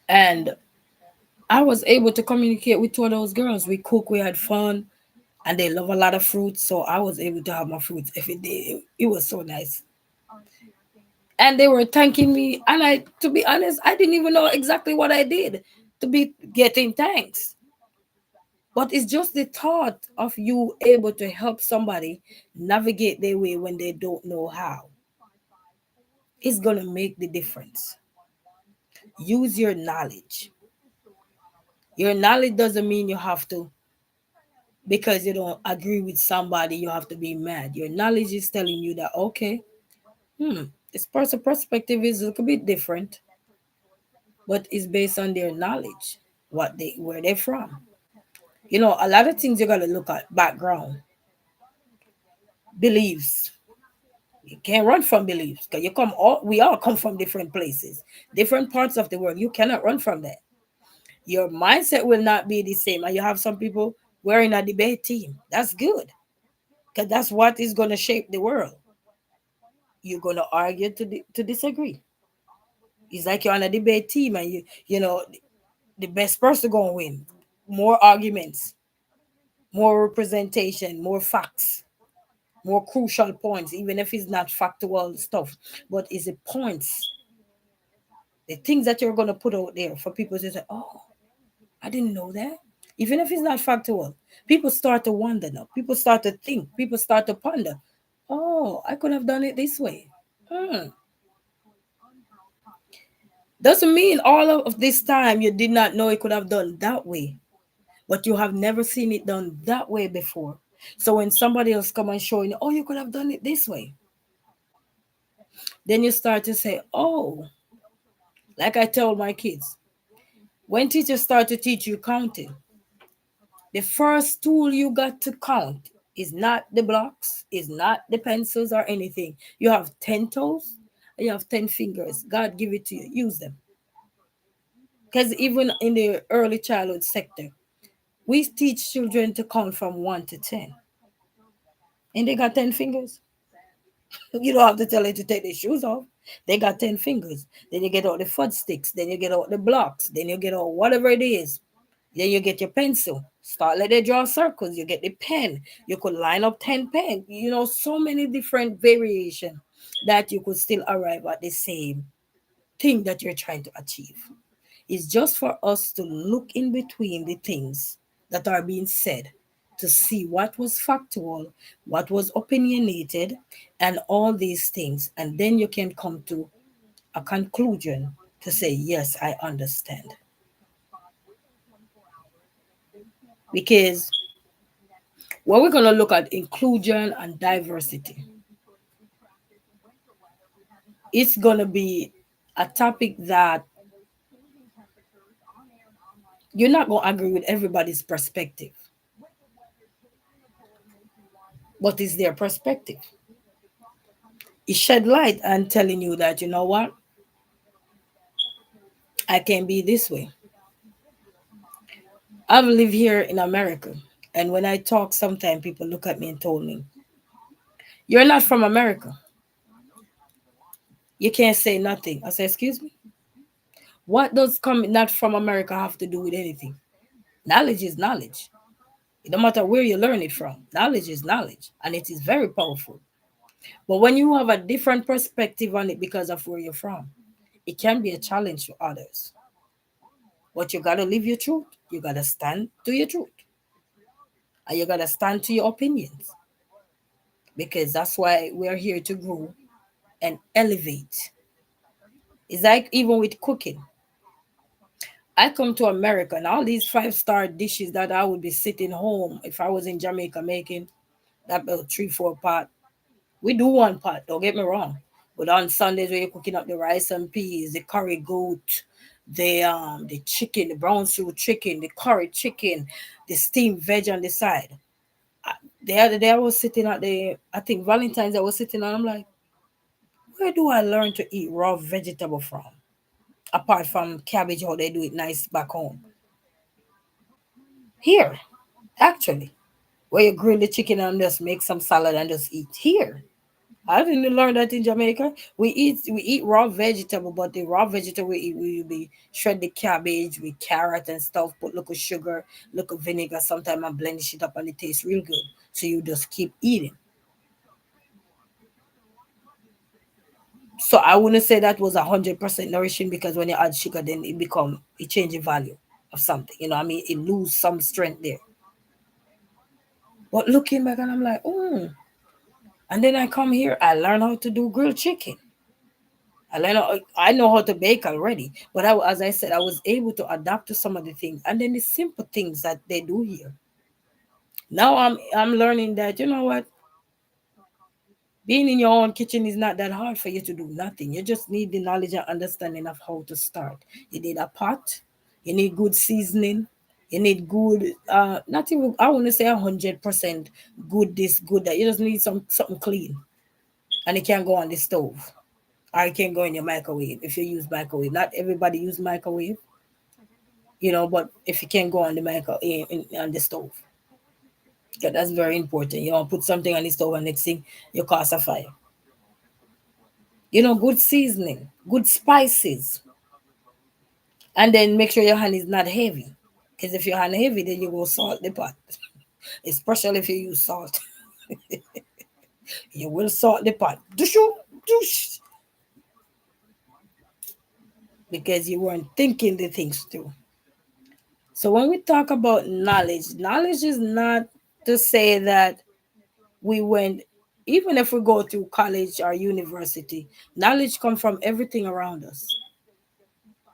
And I was able to communicate with two of those girls. We cook, we had fun, and they love a lot of fruits. So I was able to have my fruits every day. It was so nice. And they were thanking me. And I, to be honest, I didn't even know exactly what I did to be getting thanks. But it's just the thought of you able to help somebody navigate their way when they don't know how. It's going to make the difference. Use your knowledge. Your knowledge doesn't mean you have to, because you don't agree with somebody, you have to be mad. Your knowledge is telling you that, okay, hmm, this person's perspective is a little bit different, but it's based on their knowledge, where they're from. A lot of things you got to look at: background, beliefs. You can't run from beliefs because we all come from different places, different parts of the world. You cannot run from that. Your mindset will not be the same. And you have some people wearing a debate team. That's good, because that's what is going to shape the world. You're going to argue to disagree. It's like you're on a debate team, and the best person going to win. More arguments, more representation, more facts, more crucial points, even if it's not factual stuff, but it's the points, the things that you're going to put out there for people to say, oh, I didn't know that. Even if it's not factual, people start to wonder now. People start to think. People start to ponder. Oh, I could have done it this way. Hmm. Doesn't mean all of this time you did not know it could have done that way, but you have never seen it done that way before. So when somebody else come and show you, oh, you could have done it this way, then you start to say, oh, like I told my kids, when teachers start to teach you counting, the first tool you got to count is not the blocks, is not the pencils or anything. You have 10 toes, you have 10 fingers. God give it to you. Use them. Because even in the early childhood sector, we teach children to count from 1 to 10. And they got 10 fingers. You don't have to tell them to take their shoes off. They got 10 fingers. Then you get all the fudge sticks. Then you get all the blocks. Then you get all whatever it is. Then you get your pencil. Start let them draw circles. You get the pen. You could line up 10 pen. So many different variation that you could still arrive at the same thing that you're trying to achieve. It's just for us to look in between the things that are being said to see what was factual, what was opinionated, and all these things. And then you can come to a conclusion to say, yes, I understand. Because what we're going to look at inclusion and diversity, it's going to be a topic that you're not going to agree with everybody's perspective, but it's their perspective. It shed light and telling you that, you know what, I can be this way. I've lived here in America, and when I talk, sometimes people look at me and told me, "You're not from America. You can't say nothing." I say, "Excuse me. What does coming not from America have to do with anything? Knowledge is knowledge. It don't matter where you learn it from. Knowledge is knowledge, and it is very powerful. But when you have a different perspective on it because of where you're from, it can be a challenge to others. But you gotta live your truth. You gotta stand to your truth, and you gotta stand to your opinions, because that's why we're here to grow and elevate. It's like even with cooking. I come to America and all these five-star dishes that I would be sitting home if I was in Jamaica making that about 3, 4 pot. We do one pot, don't get me wrong. But on Sundays when you're cooking up the rice and peas, the curry goat, the chicken, the brown stew chicken, the curry chicken, the steamed veg on the side. I- The other day I was sitting at I think Valentine's, I was sitting and I'm like, where do I learn to eat raw vegetable from? Apart from cabbage, how they do it nice back home. Here, actually. where you grill the chicken and just make some salad and just eat here. I didn't learn that in Jamaica. We eat raw vegetable, but the raw vegetable we eat will be shred the cabbage with carrot and stuff, put little sugar, little vinegar. Sometimes I blend it up and it tastes real good. So you just keep eating. So I wouldn't say that was 100% nourishing because when you add sugar, then it change the value of something. You know, what I mean, it lose some strength there. But looking back, and I'm like, oh. And then I come here, I learn how to do grilled chicken. I know how to bake already, but as I said, I was able to adapt to some of the things, and then the simple things that they do here. Now I'm learning that you know what, being in your own kitchen is not that hard for you to do nothing. You just need the knowledge and understanding of how to start. You need a pot, you need good seasoning, you need good not even I want to say 100% good this good that. You just need something clean, and it can go on the stove or it can go in your microwave if you use microwave. Not everybody use microwave, but if you can go on the on the stove, yeah, that's very important. You don't put something on the stove and next thing you cause a fire. Good seasoning, good spices, and then make sure your hand is not heavy. Because if your hand heavy, then you will salt the pot. Especially if you use salt, you will salt the pot. Doosh, because you weren't thinking the things through. So when we talk about knowledge is not to say that we went, even if we go through college or university, knowledge comes from everything around us.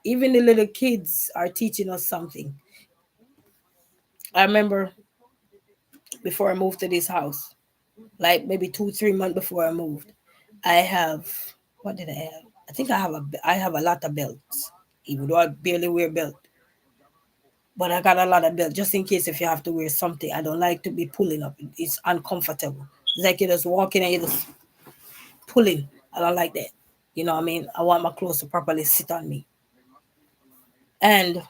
Even the little kids are teaching us something. I remember before I moved to this house, like maybe 2 3 months before I moved, I have, what did I have? I think I have a lot of belts, even though I barely wear belt. But I got a lot of belt just in case if you have to wear something. I don't like to be pulling up. It's uncomfortable. It's like you're just walking and you're just pulling. I don't like that. You know what I mean? I want my clothes to properly sit on me. And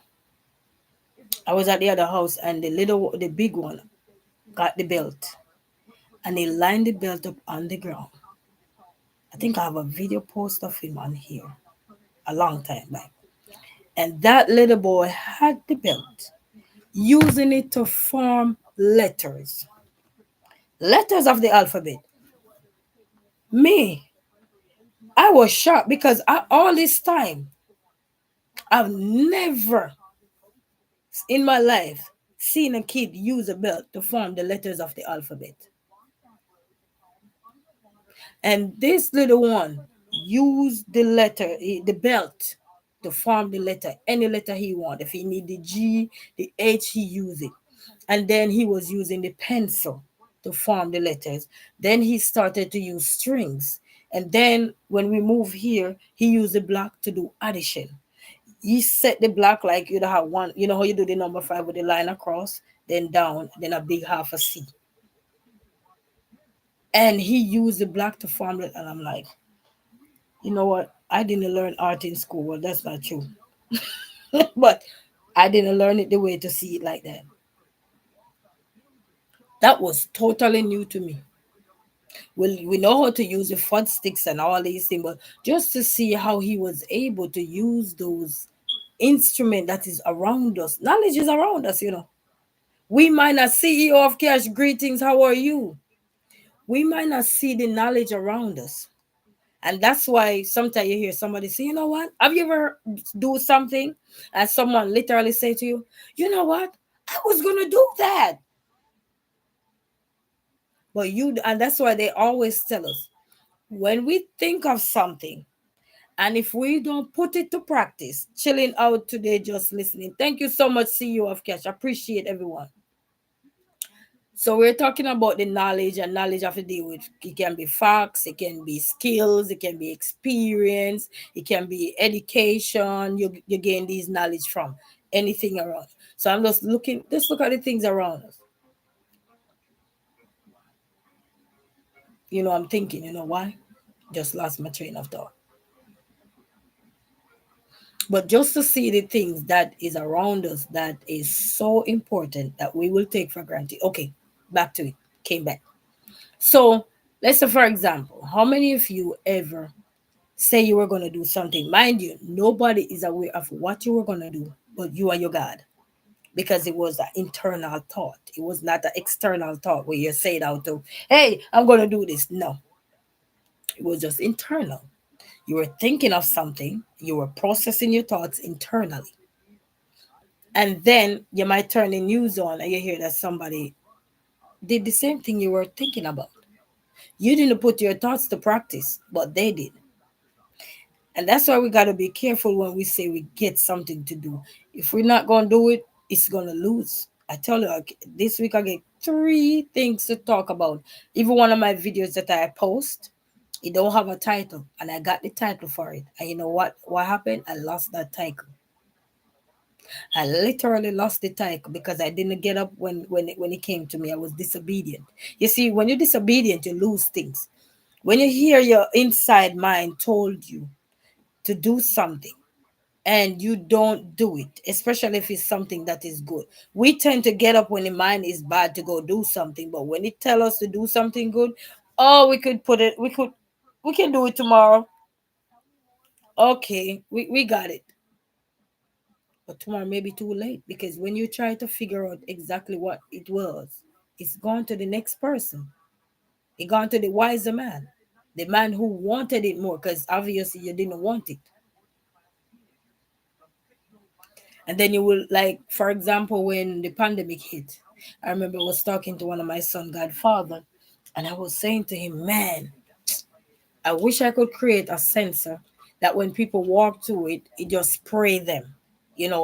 I was at the other house and the big one got the belt and he lined the belt up on the ground. I think I have a video post of him on here a long time back. And that little boy had the belt, using it to form letters of the alphabet. Me, I was shocked because all this time, I've never in my life seen a kid use a belt to form the letters of the alphabet. And this little one used the belt to form the letter, any letter he wanted. If he need the G, the H, he used it. And then he was using the pencil to form the letters. Then he started to use strings. And then when we moved here, he used the block to do addition. He set the block like you have one, you know how you do the number 5 with the line across, then down, then a big half a C. And he used the block to form it. And I'm like, you know what? I didn't learn art in school. Well, that's not true. But I didn't learn it the way to see it like that. That was totally new to me. We know how to use the fudge sticks and all these things, but just to see how he was able to use those instrument that is around us. Knowledge is around us. We might not see CEO of Cash, greetings, how are you? We might not see the knowledge around us. And that's why sometimes you hear somebody say, you know what? Have you ever do something and someone literally say to you, you know what? I was gonna do that. And that's why they always tell us when we think of something and if we don't put it to practice, chilling out today, just listening. Thank you so much, CEO of Cash. Appreciate everyone. So we're talking about the knowledge, and knowledge have to deal with it can be facts, it can be skills, it can be experience, it can be education. You gain these knowledge from anything around. So I'm just look at the things around us. I'm thinking, you know why? Just lost my train of thought. But just to see the things that is around us that is so important that we will take for granted. Okay, back to it, came back. So let's say, for example, how many of you ever say you were going to do something? Mind you, nobody is aware of what you were going to do, but you are your God, because it was an internal thought. It was not an external thought where you say it out to, hey, I'm going to do this. No, it was just internal. You were thinking of something, you were processing your thoughts internally. And then you might turn the news on and you hear that somebody did the same thing you were thinking about. You didn't put your thoughts to practice, but they did. And that's why we got to be careful when we say we get something to do. If we're not going to do it, it's going to lose. I tell you, this week I get 3 things to talk about. Even one of my videos that I post, it don't have a title, and I got the title for it. And you know what happened? I lost that title. I literally lost the title because I didn't get up when it came to me. I was disobedient. You see, when you're disobedient, you lose things. When you hear your inside mind told you to do something and you don't do it, especially if it's something that is good. We tend to get up when the mind is bad to go do something, but when it tell us to do something good, oh, we can do it tomorrow. Okay, we got it. But tomorrow may be too late, because when you try to figure out exactly what it was, it's gone to the next person. It gone to the wiser man, the man who wanted it more, because obviously you didn't want it. And then you will, like, for example, when the pandemic hit, I remember I was talking to one of my son godfather, and I was saying to him, man, I wish I could create a sensor that when people walk to it, it just spray them,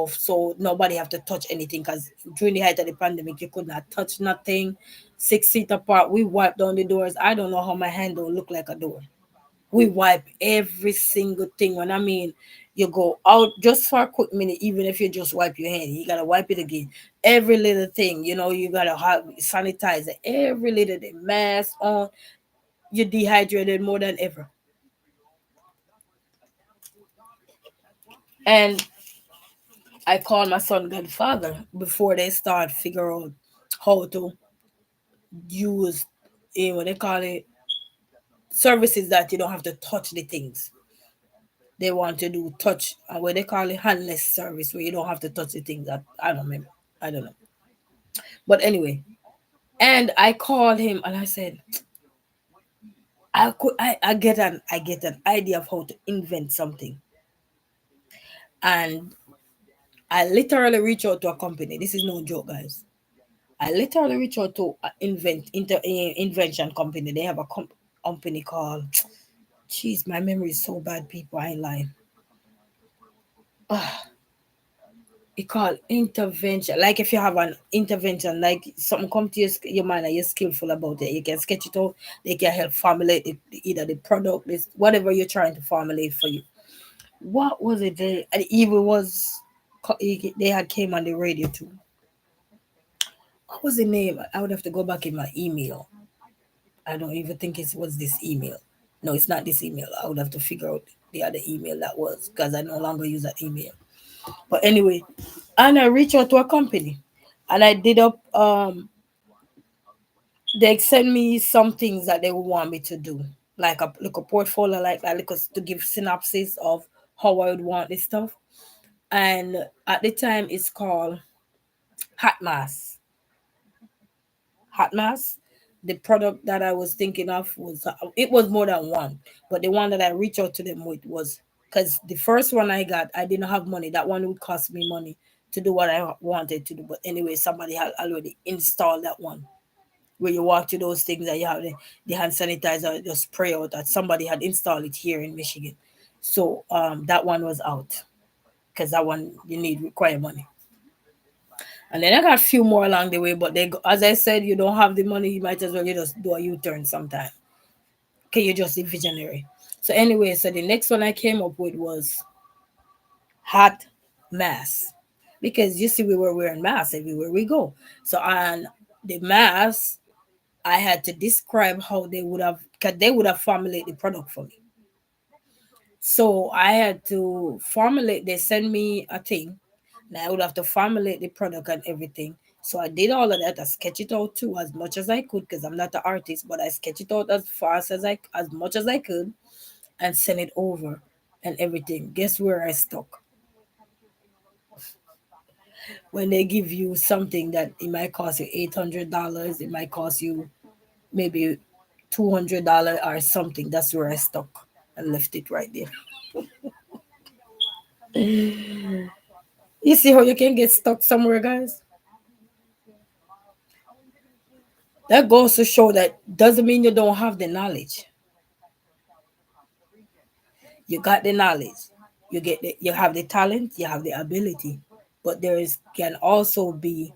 so nobody have to touch anything. Because during the height of the pandemic, you could not touch nothing. 6 feet apart, we wiped down the doors. I don't know how my hand don't look like a door. We wipe every single thing. When I mean, you go out just for a quick minute, even if you just wipe your hand, you gotta wipe it again. Every little thing, you gotta have sanitizer. Every little thing, mask on. You're dehydrated more than ever. And I called my son godfather before they start figure out how to use, what they call it, services that you don't have to touch the things. They want to do touch, what they call it, handless service, where you don't have to touch the things. That I don't remember. I don't know. But anyway, and I called him and I said, I get an idea of how to invent something. And I literally reach out to a company. This is no joke, guys. I literally reach out to a invention company. They have a company called, jeez, my memory is so bad, people. I ain't lying. It called intervention. Like if you have an intervention, like something come to your mind and you're skillful about it, you can sketch it out. They can help formulate it, either the product, this whatever you're trying to formulate for you. What was it? And it even was, they had came on the radio too. What was the name? I would have to go back in my email. I don't even think it was this email. No, it's not this email. I would have to figure out the other email that was, because I no longer use that email. But anyway, and I reached out to a company, and I did up. They send me some things that they would want me to do, like a portfolio, like that, because to give synopsis of how I would want this stuff. And at the time, it's called Hot Mass. Hot Mass. The product that I was thinking of was, it was more than one, but the one that I reached out to them with was, because the first one I got, I didn't have money. That one would cost me money to do what I wanted to do. But anyway, somebody had already installed that one, where you walk to those things that you have the hand sanitizer, the spray out, that somebody had installed it here in Michigan. So that one was out, because that one you need require money. And then I got a few more along the way, but as I said, you don't have the money, you might as well you just do a U-turn sometime. Okay, you're just a visionary. So anyway, so the next one I came up with was hot mask. Because you see, we were wearing masks everywhere we go. So on the mask, I had to describe how they would have, because they would have formulated the product for me. So I had to formulate, they send me a thing, and I would have to formulate the product and everything, So I did all of that. I sketched it out too as much as I could because I'm not an artist, but I sketched it out as fast as much as I could and sent it over and everything. Guess where I stuck? When they give you something that it might cost you $800, it might cost you maybe $200 or something. That's where I stuck and left it right there. You see how you can get stuck somewhere, guys? That goes to show that doesn't mean you don't have the knowledge. You got the knowledge. You have the talent, you have the ability. But there is can also be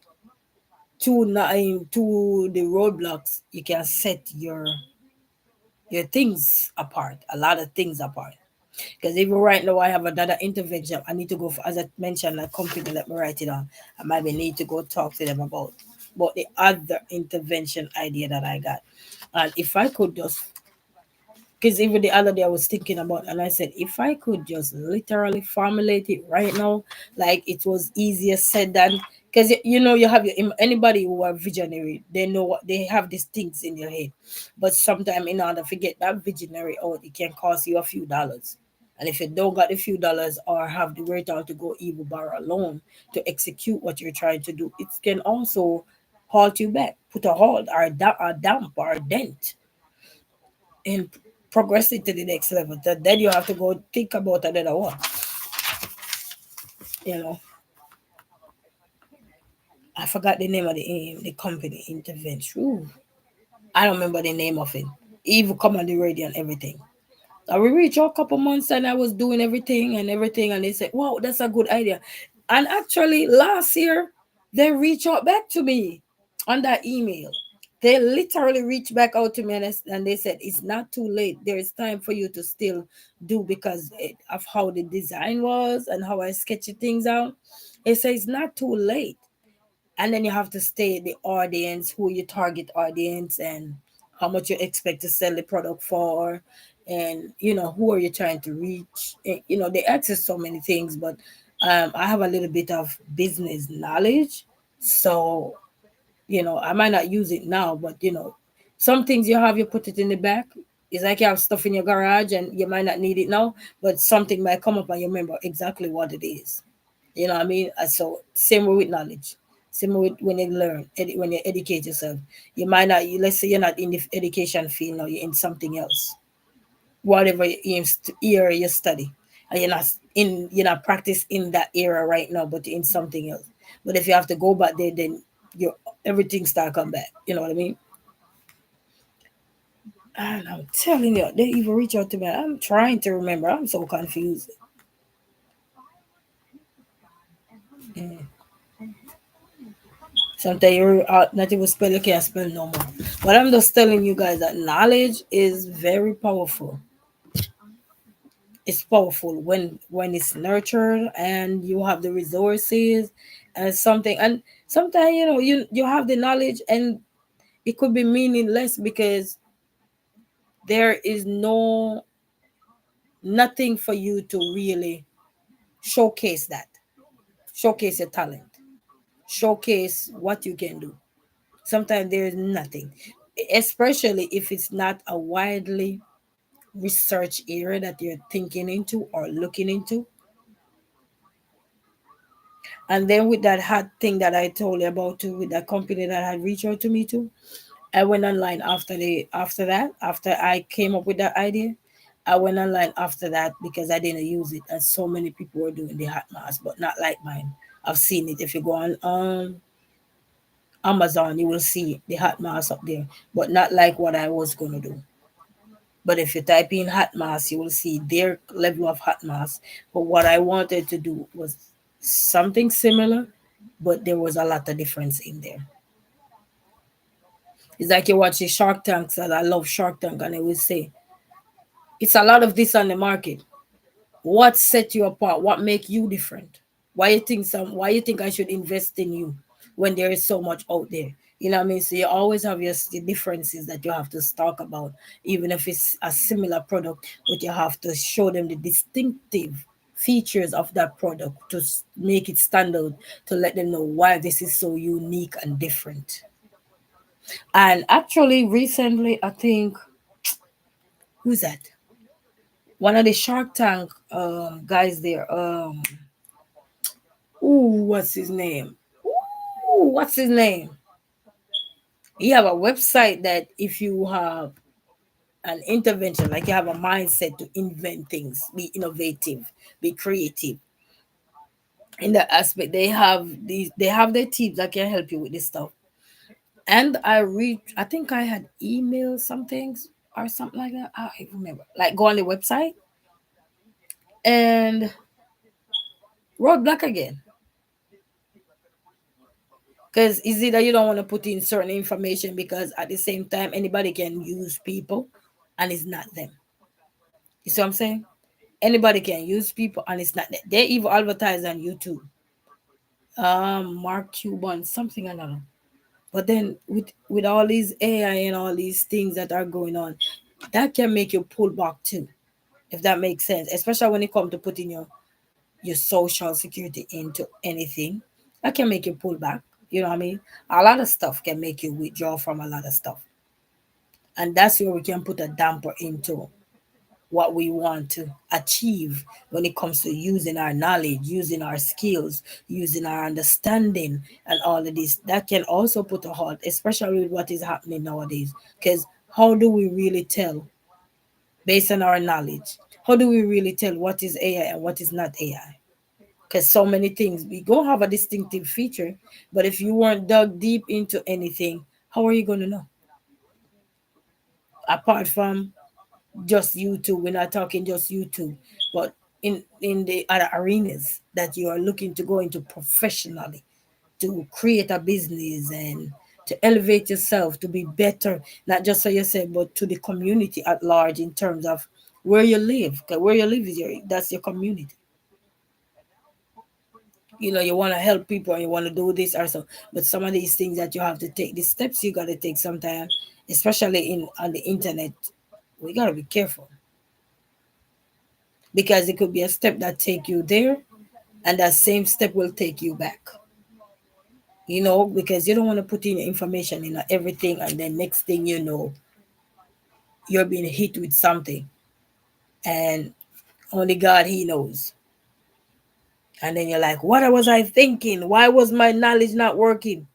to the roadblocks you can set your things apart, a lot of things apart. Because even right now, I have another intervention. I need to go, for, as I mentioned, a company, let me write it down. I might need to go talk to them about the other intervention idea that I got. And if I could just, because even the other day I was thinking about, and I said, if I could just literally formulate it right now, like it was easier said than, because you know, you have anybody who are visionary, they know what they have these things in their head, but sometimes in order to get that visionary out, it can cost you a few dollars. And if you don't got a few dollars or have the wherewithal to go even borrow a loan to execute what you're trying to do, it can also halt you back, put a halt or a damp or a dent and progress it to the next level. Then you have to go think about another one. You know, I forgot the name of the company intervention. Ooh, I don't remember the name of it. It even come on the radio and everything. We reached a couple months and I was doing everything, and they said, "Wow, that's a good idea." And actually, last year they reached out back to me on that email. They literally reached back out to me and they said, "It's not too late. There is time for you to still do because of how the design was and how I sketched things out." It says it's not too late, and then you have to stay the audience, who you target audience, and how much you expect to sell the product for, and who are you trying to reach. They access so many things, but I have a little bit of business knowledge, so I might not use it now, but some things you put it in the back. It's like you have stuff in your garage and you might not need it now, but something might come up and you remember exactly what it is. You know what I mean? So same way with knowledge. Same way with when you learn, when you educate yourself. You might not. Let's say you're not in the education field now. You're in something else. Whatever area you study, and you're not practice in that area right now, but you're in something else. But if you have to go back there, then your everything start come back. You know what I mean? And I'm telling you, they even reach out to me. I'm trying to remember. I'm so confused. Mm. Sometimes you're not even spell, you can't spell no more. But I'm just telling you guys that knowledge is very powerful. It's powerful when it's nurtured and you have the resources and something. And sometimes you have the knowledge and it could be meaningless because there is nothing for you to really showcase that. Showcase your talent. Showcase what you can do. Sometimes there is nothing, especially if it's not a widely research area that you're thinking into or looking into. And then with that hot thing that I told you about too, with that company that had reached out to me too, I went online after I came up with that idea. I went online after that because I didn't use it, and so many people were doing the hot mask, but not like mine. I've seen it. If you go on Amazon, you will see the hot mask up there, but not like what I was gonna do. But if you type in hot mask, you will see their level of hot mask. But what I wanted to do was something similar, but there was a lot of difference in there. It's like you watch the Shark Tanks, and I love Shark Tank, and I will say it's a lot of this on the market. What set you apart? What make you different? Why you think I should invest in you when there is so much out there? You know what I mean? So you always have the differences that you have to talk about, even if it's a similar product, but you have to show them the distinctive features of that product to make it stand out, to let them know why this is so unique and different. And actually, recently, I think, who's that? One of the Shark Tank guys there. What's his name? What's his name? He have a website that if you have an intervention, like you have a mindset to invent things, be innovative, be creative. In that aspect, they have their teams that can help you with this stuff. And I think I had emailed some things or something like that. I don't remember. Like go on the website and wrote black again. Because is it that you don't want to put in certain information because at the same time anybody can use people and it's not them. You see what I'm saying? Anybody can use people and it's not them. They even advertise on YouTube. Mark Cuban, something another. But then with all these AI and all these things that are going on, that can make you pull back too, if that makes sense. Especially when it comes to putting your social security into anything, that can make you pull back. You know what I mean? A lot of stuff can make you withdraw from a lot of stuff, and that's where we can put a damper into what we want to achieve when it comes to using our knowledge, using our skills, using our understanding, and all of this. That can also put a halt, especially with what is happening nowadays. Because how do we really tell, based on our knowledge, how do we really tell what is AI and what is not AI? Because so many things, we go have a distinctive feature, but if you weren't dug deep into anything, how are you going to know? Apart from just YouTube. We're not talking just YouTube, but in the other arenas that you are looking to go into professionally, to create a business and to elevate yourself to be better, not just for yourself, but to the community at large in terms of where you live. 'Cause where you live is that's your community. You know, you want to help people and you want to do this or so, but some of these things that you have to take, the steps you got to take sometimes, especially in on the internet, we got to be careful because it could be a step that take you there and that same step will take you back, you know, because you don't want to put in information in everything and then next thing you know you're being hit with something and only God he knows, and then you're like, what was I thinking? Why was my knowledge not working?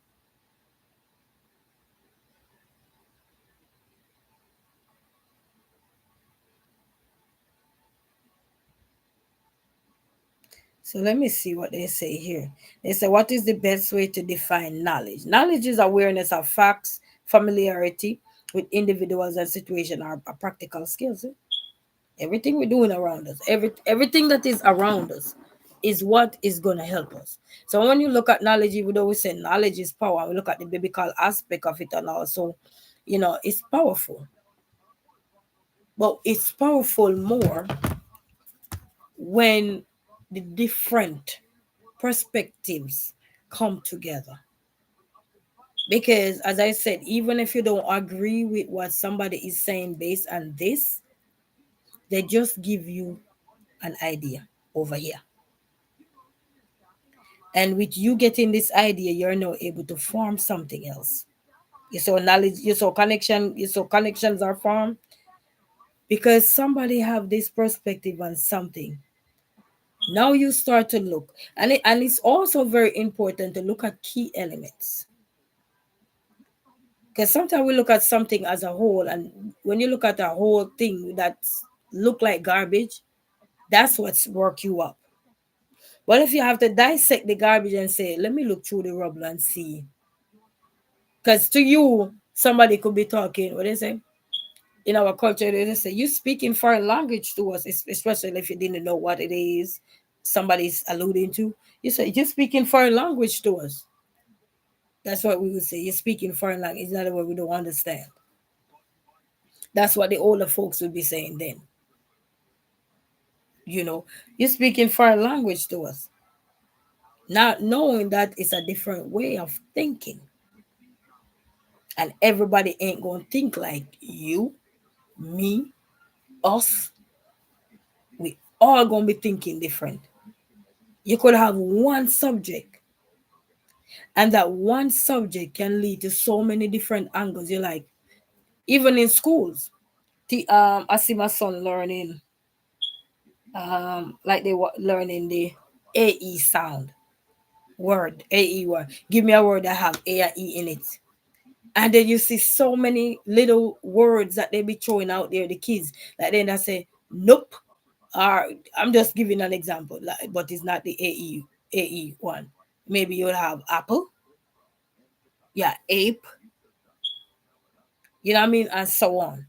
So let me see what they say here. They say, what is the best way to define knowledge? Knowledge is awareness of facts, familiarity with individuals and situation, are practical skills. Everything we're doing around us, everything that is around us is what is going to help us. So when you look at knowledge, even though we say knowledge is power, we look at the biblical aspect of it and also, you know, it's powerful. But it's powerful more when the different perspectives come together. Because as I said, even if you don't agree with what somebody is saying based on this, they just give you an idea over here. And with you getting this idea, you're now able to form something else. You saw knowledge, you saw connections are formed because somebody have this perspective on something. Now you start to look, and it's also very important to look at key elements. Because sometimes we look at something as a whole, and when you look at a whole thing that look like garbage, that's what's work you up. But if you have to dissect the garbage and say, let me look through the rubble and see, because to you, somebody could be talking, what they say? In our culture, they say, you speaking foreign language to us, especially if you didn't know what it is somebody's alluding to. You say, you're speaking foreign language to us. That's what we would say. You're speaking foreign language. It's not a word we don't understand. That's what the older folks would be saying then. You know, you're speaking foreign language to us. Not knowing that it's a different way of thinking. And everybody ain't going to think like you, me, us. We all gonna be thinking different. You could have one subject, and that one subject can lead to so many different angles. You're like, even in schools, I see my son learning, like they were learning the AE sound word, AE word. Give me a word that have A and E in it. And then you see so many little words that they be throwing out there, the kids. Like then I say, nope. Or I'm just giving an example, like, but it's not the AE one. Maybe you'll have apple, yeah, ape, you know what I mean, and so on.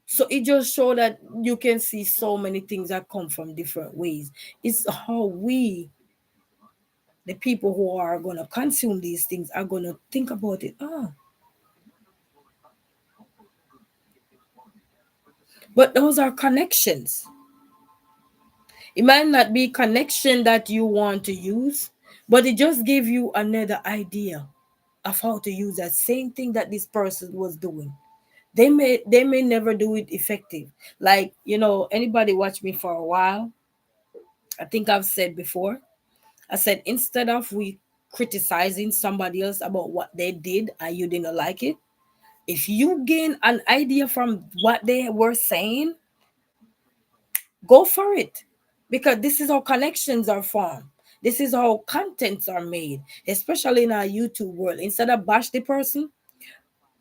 So it just show that you can see so many things that come from different ways. It's how we, the people who are gonna consume these things, are gonna think about it. Oh, but those are connections. It might not be connection that you want to use, but it just gave you another idea of how to use that same thing that this person was doing. They may never do it effective. Like, anybody watch me for a while, I think I've said before, I said instead of we criticizing somebody else about what they did and you didn't like it, if you gain an idea from what they were saying, go for it. Because this is how connections are formed. This is how contents are made, especially in our YouTube world. Instead of bash the person,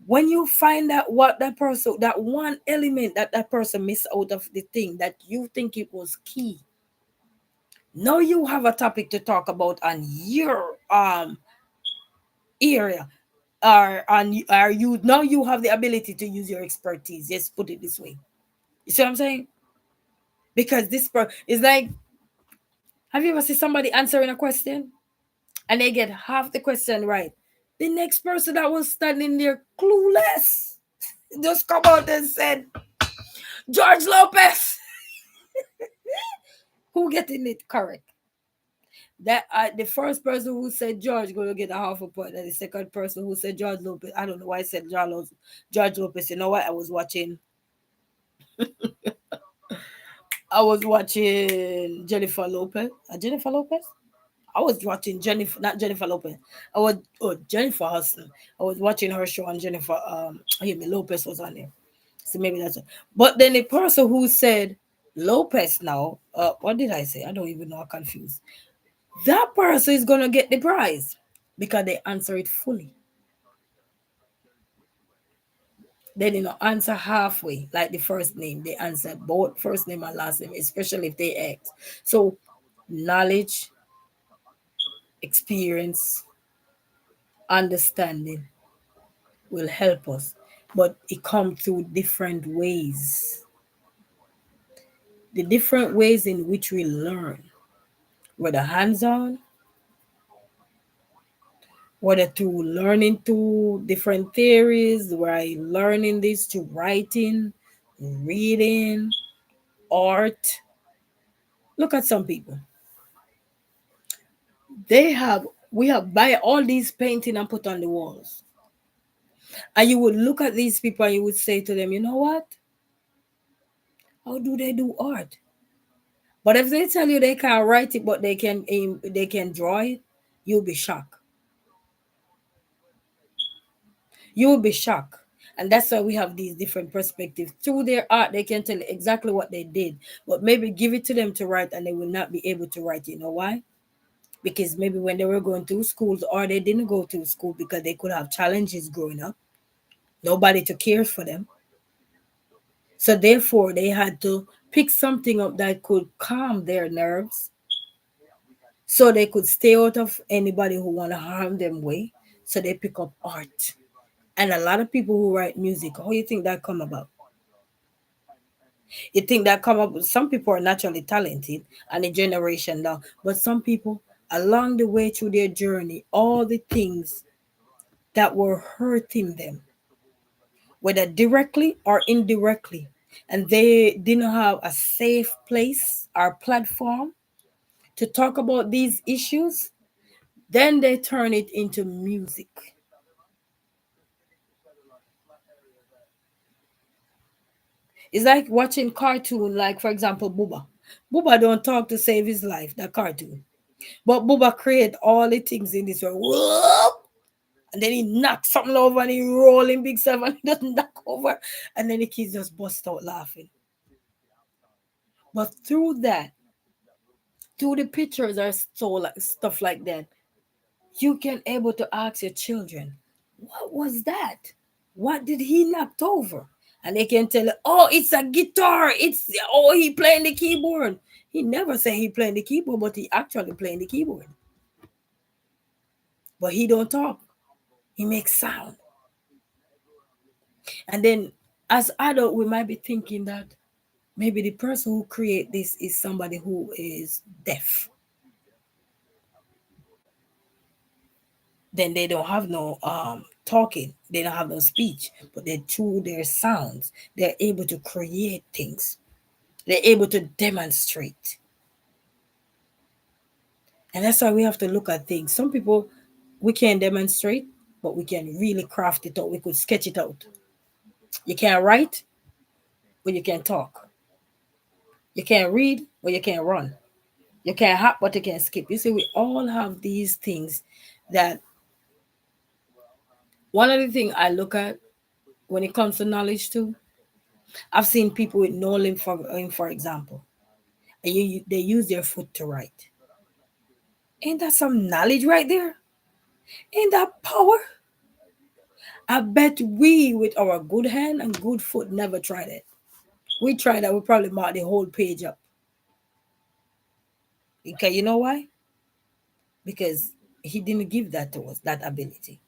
when you find out what that person, that one element that that person missed out of the thing that you think it was key, now you have a topic to talk about on your area, or on, are you, now you have the ability to use your expertise. Let's put it this way. You see what I'm saying? Because this is like, have you ever seen somebody answering a question and they get half the question right? The next person that was standing there clueless just come out and said, George Lopez. Who getting it correct? That the first person who said George gonna get a half a point, and the second person who said George Lopez. I don't know why I said George Lopez. You know what? I was watching Jennifer Lopez. Jennifer Lopez. I was watching Jennifer, not Jennifer Lopez. I was Jennifer Hudson. I was watching her show, and Jennifer Lopez was on there. So maybe that's it. But then the person who said Lopez now, what did I say? I don't even know. I'm confused. That person is gonna get the prize because they answer it fully. They did not answer halfway, like the first name. They answer both first name and last name, especially if they ask. So knowledge, experience, understanding will help us, but it comes through different ways. The different ways in which we learn, whether hands-on, whether through learning through different theories, where learning this to writing, reading, art. Look at some people. We have buy all these painting and put on the walls. And you would look at these people and you would say to them, you know what? How do they do art? But if they tell you they can't write it, but they can draw it, you'll be shocked. You will be shocked. And that's why we have these different perspectives. Through their art, they can tell you exactly what they did. But maybe give it to them to write and they will not be able to write. You know why? Because maybe when they were going through schools, or they didn't go to school because they could have challenges growing up. Nobody to care for them. So therefore they had to pick something up that could calm their nerves so they could stay out of anybody who want to harm them way. So they pick up art. And a lot of people who write music, how do you think that come about? You think that come up? Some people are naturally talented and a generation now, but some people along the way through their journey, all the things that were hurting them, whether directly or indirectly, and they didn't have a safe place or platform to talk about these issues, then they turn it into music. It's like watching cartoon, like for example, Booba. Booba don't talk to save his life, that cartoon. But Booba create all the things in this world. Whoop! And then he knocks something over and he rolling big self and he doesn't knock over. And then the kids just bust out laughing. But through that, through the pictures or so like stuff like that, you can able to ask your children, what was that? What did he knocked over? And they can tell, oh, it's a guitar. It's oh, he playing the keyboard. He never say he playing the keyboard, but he actually playing the keyboard. But he don't talk. He makes sound. And then as adult, we might be thinking that maybe the person who create this is somebody who is deaf. Then they don't have no talking, they don't have no speech, but they through their sounds they're able to create things, they're able to demonstrate. And that's why we have to look at things. Some people, we can demonstrate, but we can really craft it out, we could sketch it out. You can't write, but you can talk. You can't read, but you can run. You can't hop, but you can skip. You see, we all have these things that one of the things I look at when it comes to knowledge too. I've seen people with no limb, for example, and they use their foot to write. Ain't that some knowledge right there? Ain't that power? I bet we, with our good hand and good foot, never tried it. We tried that, we probably mark the whole page up. Okay, you know why? Because he didn't give that to us, that ability.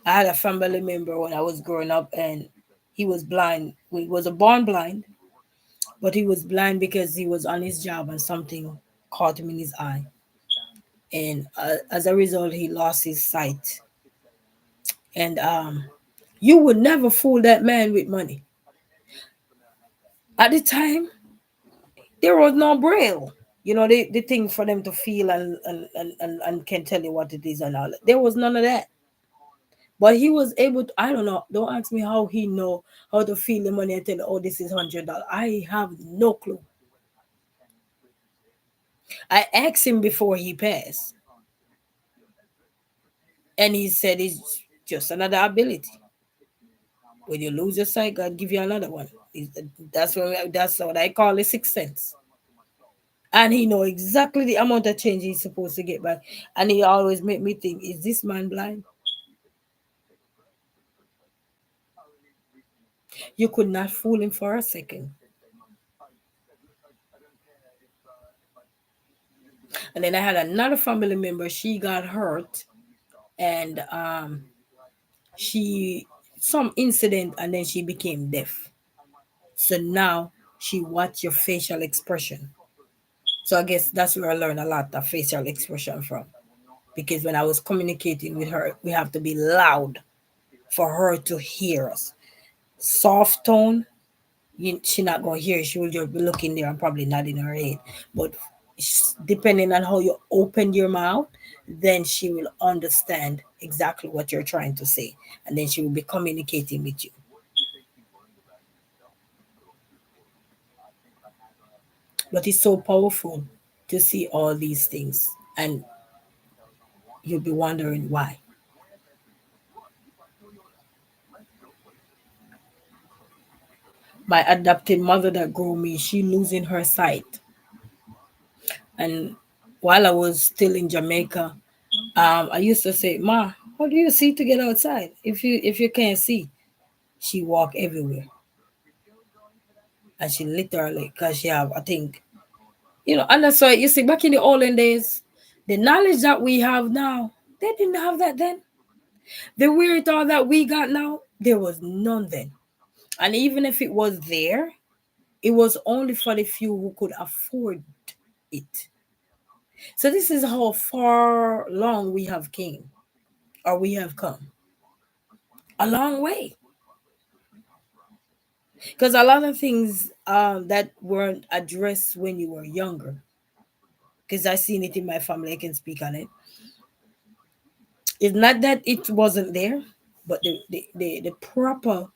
I had a family member when I was growing up, and he was blind. He was a born blind, but he was blind because he was on his job and something caught him in his eye. And as a result, he lost his sight. And you would never fool that man with money. At the time, there was no braille. You know, the thing for them to feel and can tell you what it is and all that. There was none of that. But he was able to, I don't know, don't ask me how he know how to feel the money and tell, oh, this is $100. I have no clue. I asked him before he passed, and he said it's just another ability. When you lose your sight, God give you another one. That's what I call a sixth sense. And he know exactly the amount of change he's supposed to get back. And he always make me think, is this man blind? You could not fool him for a second. And then I had another family member, she got hurt, and she some incident, and then she became deaf. So now she watch your facial expression. So I guess that's where I learned a lot of facial expression from. Because when I was communicating with her, we have to be loud for her to hear us. Soft tone, she not gonna hear. She will just be looking there and probably nodding her head. But depending on how you open your mouth, then she will understand exactly what you're trying to say, and then she will be communicating with you. But it's so powerful to see all these things, and you'll be wondering why. My adopted mother that grew me, she losing her sight, and while I was still in Jamaica, I used to say, "Ma, how do you see to get outside? If you can't see," she walk everywhere, and she literally, cause she have, I think, and that's why you see back in the olden days, the knowledge that we have now, they didn't have that then. The wherewithal that we got now, there was none then. And even if it was there, it was only for the few who could afford it. So this is how far long we have came, or we have come. A long way. Because a lot of things that weren't addressed when you were younger, because I seen it in my family, I can speak on it. It's not that it wasn't there, but the proper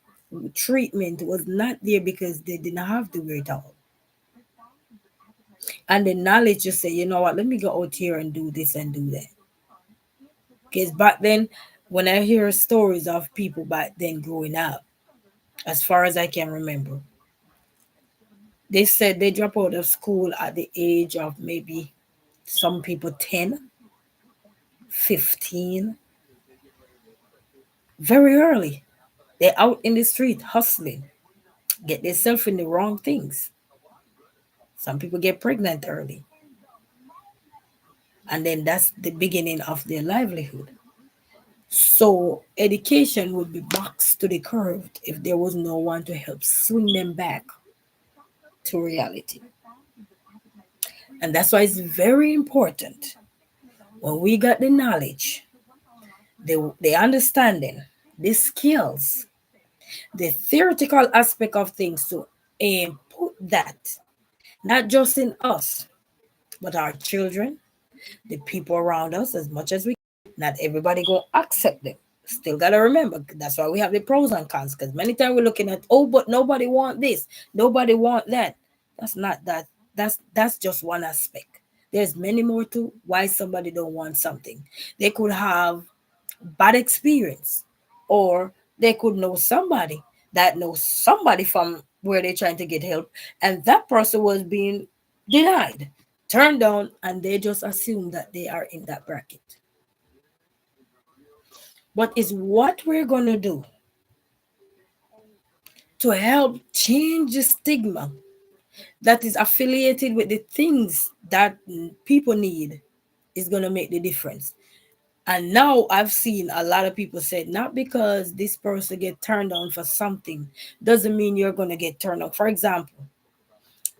treatment was not there because they didn't have the wherewithal and the knowledge to say, you know what, let me go out here and do this and do that. Because back then, when I hear stories of people back then growing up, as far as I can remember, they said they drop out of school at the age of maybe some people 10, 15, very early. They're out in the street hustling, get themselves in the wrong things. Some people get pregnant early, and then that's the beginning of their livelihood. So education would be boxed to the curve if there was no one to help swing them back to reality. And that's why it's very important when we got the knowledge, the understanding, the skills, the theoretical aspect of things to input that, not just in us, but our children, the people around us as much as we can. Not everybody gonna accept them. Still gotta remember that's why we have the pros and cons. Because many times we're looking at, oh, but nobody want this, nobody want that. That's not that. That's just one aspect. There's many more to why somebody don't want something. They could have bad experience, or they could know somebody that knows somebody from where they're trying to get help, and that person was being denied, turned down, and they just assume that they are in that bracket. But is what we're going to do to help change the stigma that is affiliated with the things that people need is going to make the difference. And now I've seen a lot of people say, not because this person get turned on for something doesn't mean you're going to get turned on. For example,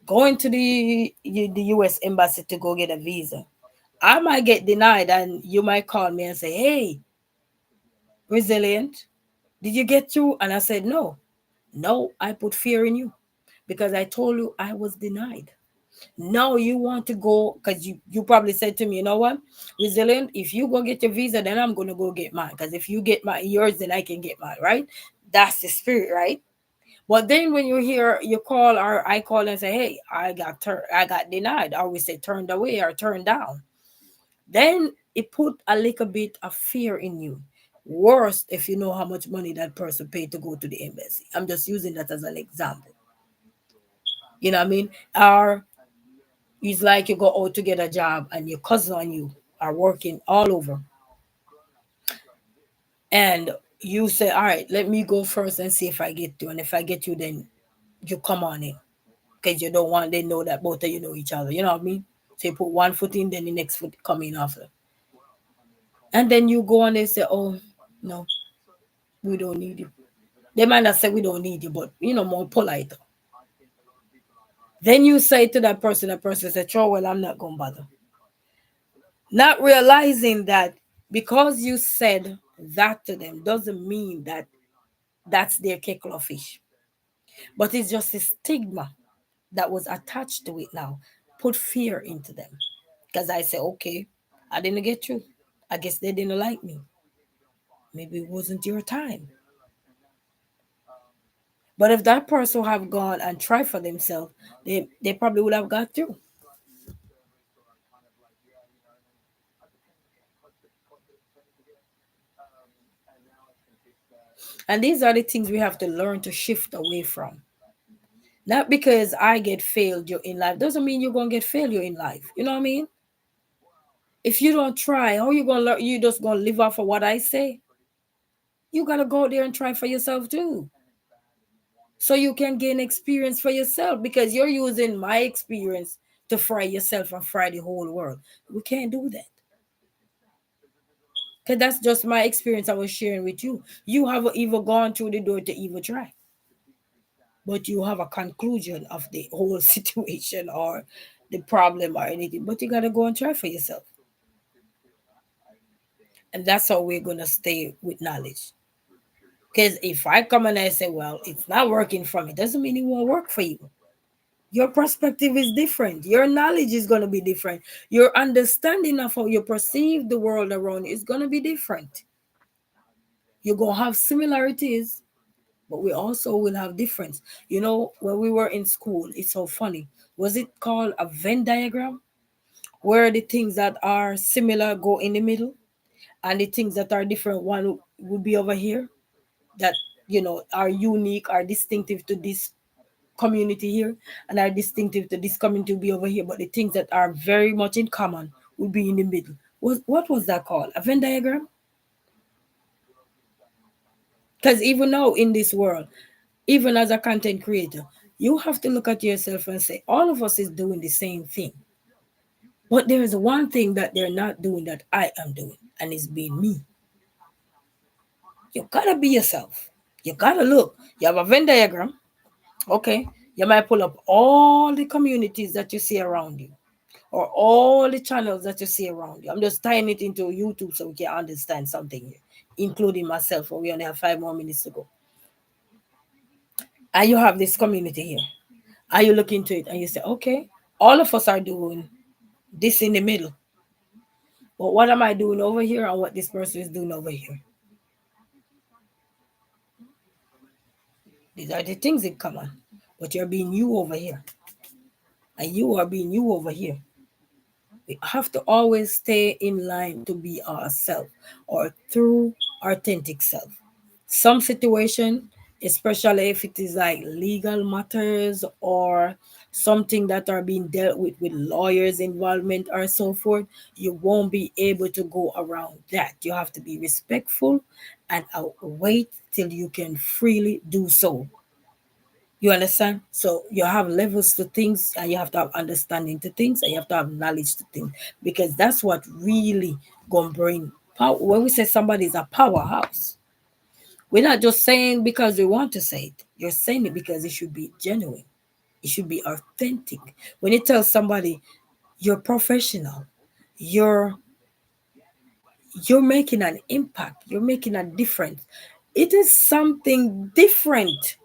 going to the US embassy to go get a visa, I might get denied, and you might call me and say, hey, resilient, did you get through? And I said, no. No, I put fear in you because I told you I was denied. Now you want to go because you probably said to me, you know what, resilient, if you go get your visa, then I'm gonna go get mine. Because if you get my yours, then I can get mine, right? That's the spirit, right? But then when you hear you call or I call and say, hey, I got denied, or we say turned away or turned down, then it put a little bit of fear in you. Worst if you know how much money that person paid to go to the embassy. I'm just using that as an example. You know what I mean? Or it's like you go out to get a job and your cousin and you are working all over. And you say, all right, let me go first and see if I get you. And if I get you, then you come on in. Because you don't want they know that both of you know each other. You know what I mean? So you put one foot in, then the next foot come in after. And then you go and they say, oh, no, we don't need you. They might not say we don't need you, but more polite. Then you say to that person says, oh, well, I'm not going to bother. Not realizing that because you said that to them doesn't mean that that's their keckle of fish, but it's just a stigma that was attached to it now. Put fear into them. Because I say, okay, I didn't get you. I guess they didn't like me. Maybe it wasn't your time. But if that person have gone and tried for themselves, they probably would have got through. And these are the things we have to learn to shift away from. Not because I get failure in life doesn't mean you're gonna get failure in life. You know what I mean? If you don't try, how you gonna learn? You just gonna live off of what I say? You gotta go there and try for yourself too, so you can gain experience for yourself. Because you're using my experience to fry yourself and fry the whole world. We can't do that. Because that's just my experience I was sharing with you. You haven't even gone through the door to even try, but you have a conclusion of the whole situation or the problem or anything. But you gotta go and try for yourself. And that's how we're gonna stay with knowledge. Because if I come and I say, well, it's not working for me, doesn't mean it won't work for you. Your perspective is different. Your knowledge is going to be different. Your understanding of how you perceive the world around you is going to be different. You're gonna have similarities, but we also will have difference. You know, when we were in school, it's so funny. Was it called a Venn diagram? Where the things that are similar go in the middle, and the things that are different one would be over here. That are unique, are distinctive to this community here, and are distinctive to this community will be over here. But the things that are very much in common will be in the middle. What was that called? A Venn diagram? Because even now in this world, even as a content creator, you have to look at yourself and say, all of us is doing the same thing. But there is one thing that they're not doing that I am doing, and it's being me. You gotta be yourself. You gotta look. You have a Venn diagram, okay? You might pull up all the communities that you see around you, or all the channels that you see around you. I'm just tying it into YouTube so we can understand something here, including myself, for we only have 5 more minutes to go. And you have this community here. And you look into it and you say, okay, all of us are doing this in the middle. But what am I doing over here and what this person is doing over here? These are the things in common. But you're being you over here. And you are being you over here. We have to always stay in line to be ourselves or through authentic self. Some situation, especially if it is like legal matters or something that are being dealt with lawyers involvement or so forth, you won't be able to go around that. You have to be respectful and wait till you can freely do so. You understand? So you have levels to things, and you have to have understanding to things, and you have to have knowledge to things, because that's what really gonna bring power. When we say somebody is a powerhouse, we're not just saying because we want to say it. You're saying it because it should be genuine. It should be authentic. When you tell somebody you're professional, you're you're making an impact, you're making a difference. It is something different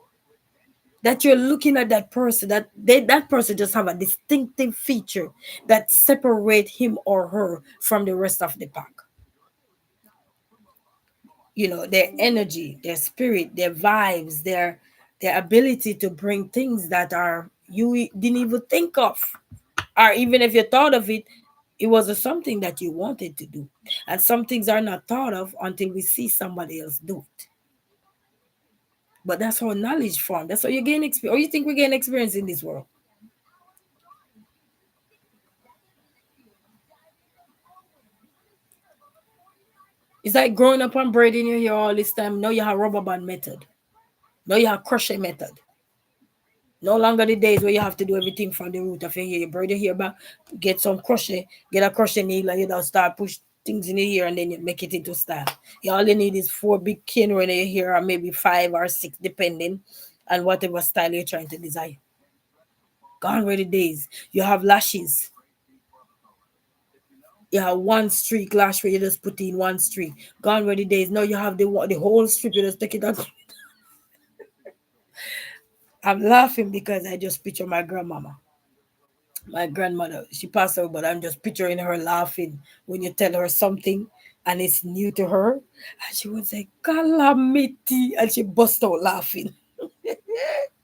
that you're looking at that person, that person just have a distinctive feature that separate him or her from the rest of the pack. Their energy, their spirit, their vibes, their ability to bring things that are you didn't even think of, or even if you thought of it, it was something that you wanted to do. And some things are not thought of until we see somebody else do it. But that's how knowledge form. That's how you gain experience. Or you think we gain experience in this world? It's like growing up and braiding your hair all this time. Now you have rubber band method. Now you have crochet method. No longer the days where you have to do everything from the root of your hair. You braid your hair back, get some crochet, get a crochet needle, and you don't start push things in the hair, and then you make it into style. You all you need is 4 big cane in your hair, or maybe 5 or 6, depending on whatever style you're trying to design. Gone were the days. You have lashes. You have one streak lash where you just put in one streak. Gone were the days. Now you have the whole strip. You just take it out. I'm laughing because I just picture my grandmama. My grandmother, she passed away, but I'm just picturing her laughing when you tell her something and it's new to her. And she would say, Calamity. And she bust out laughing.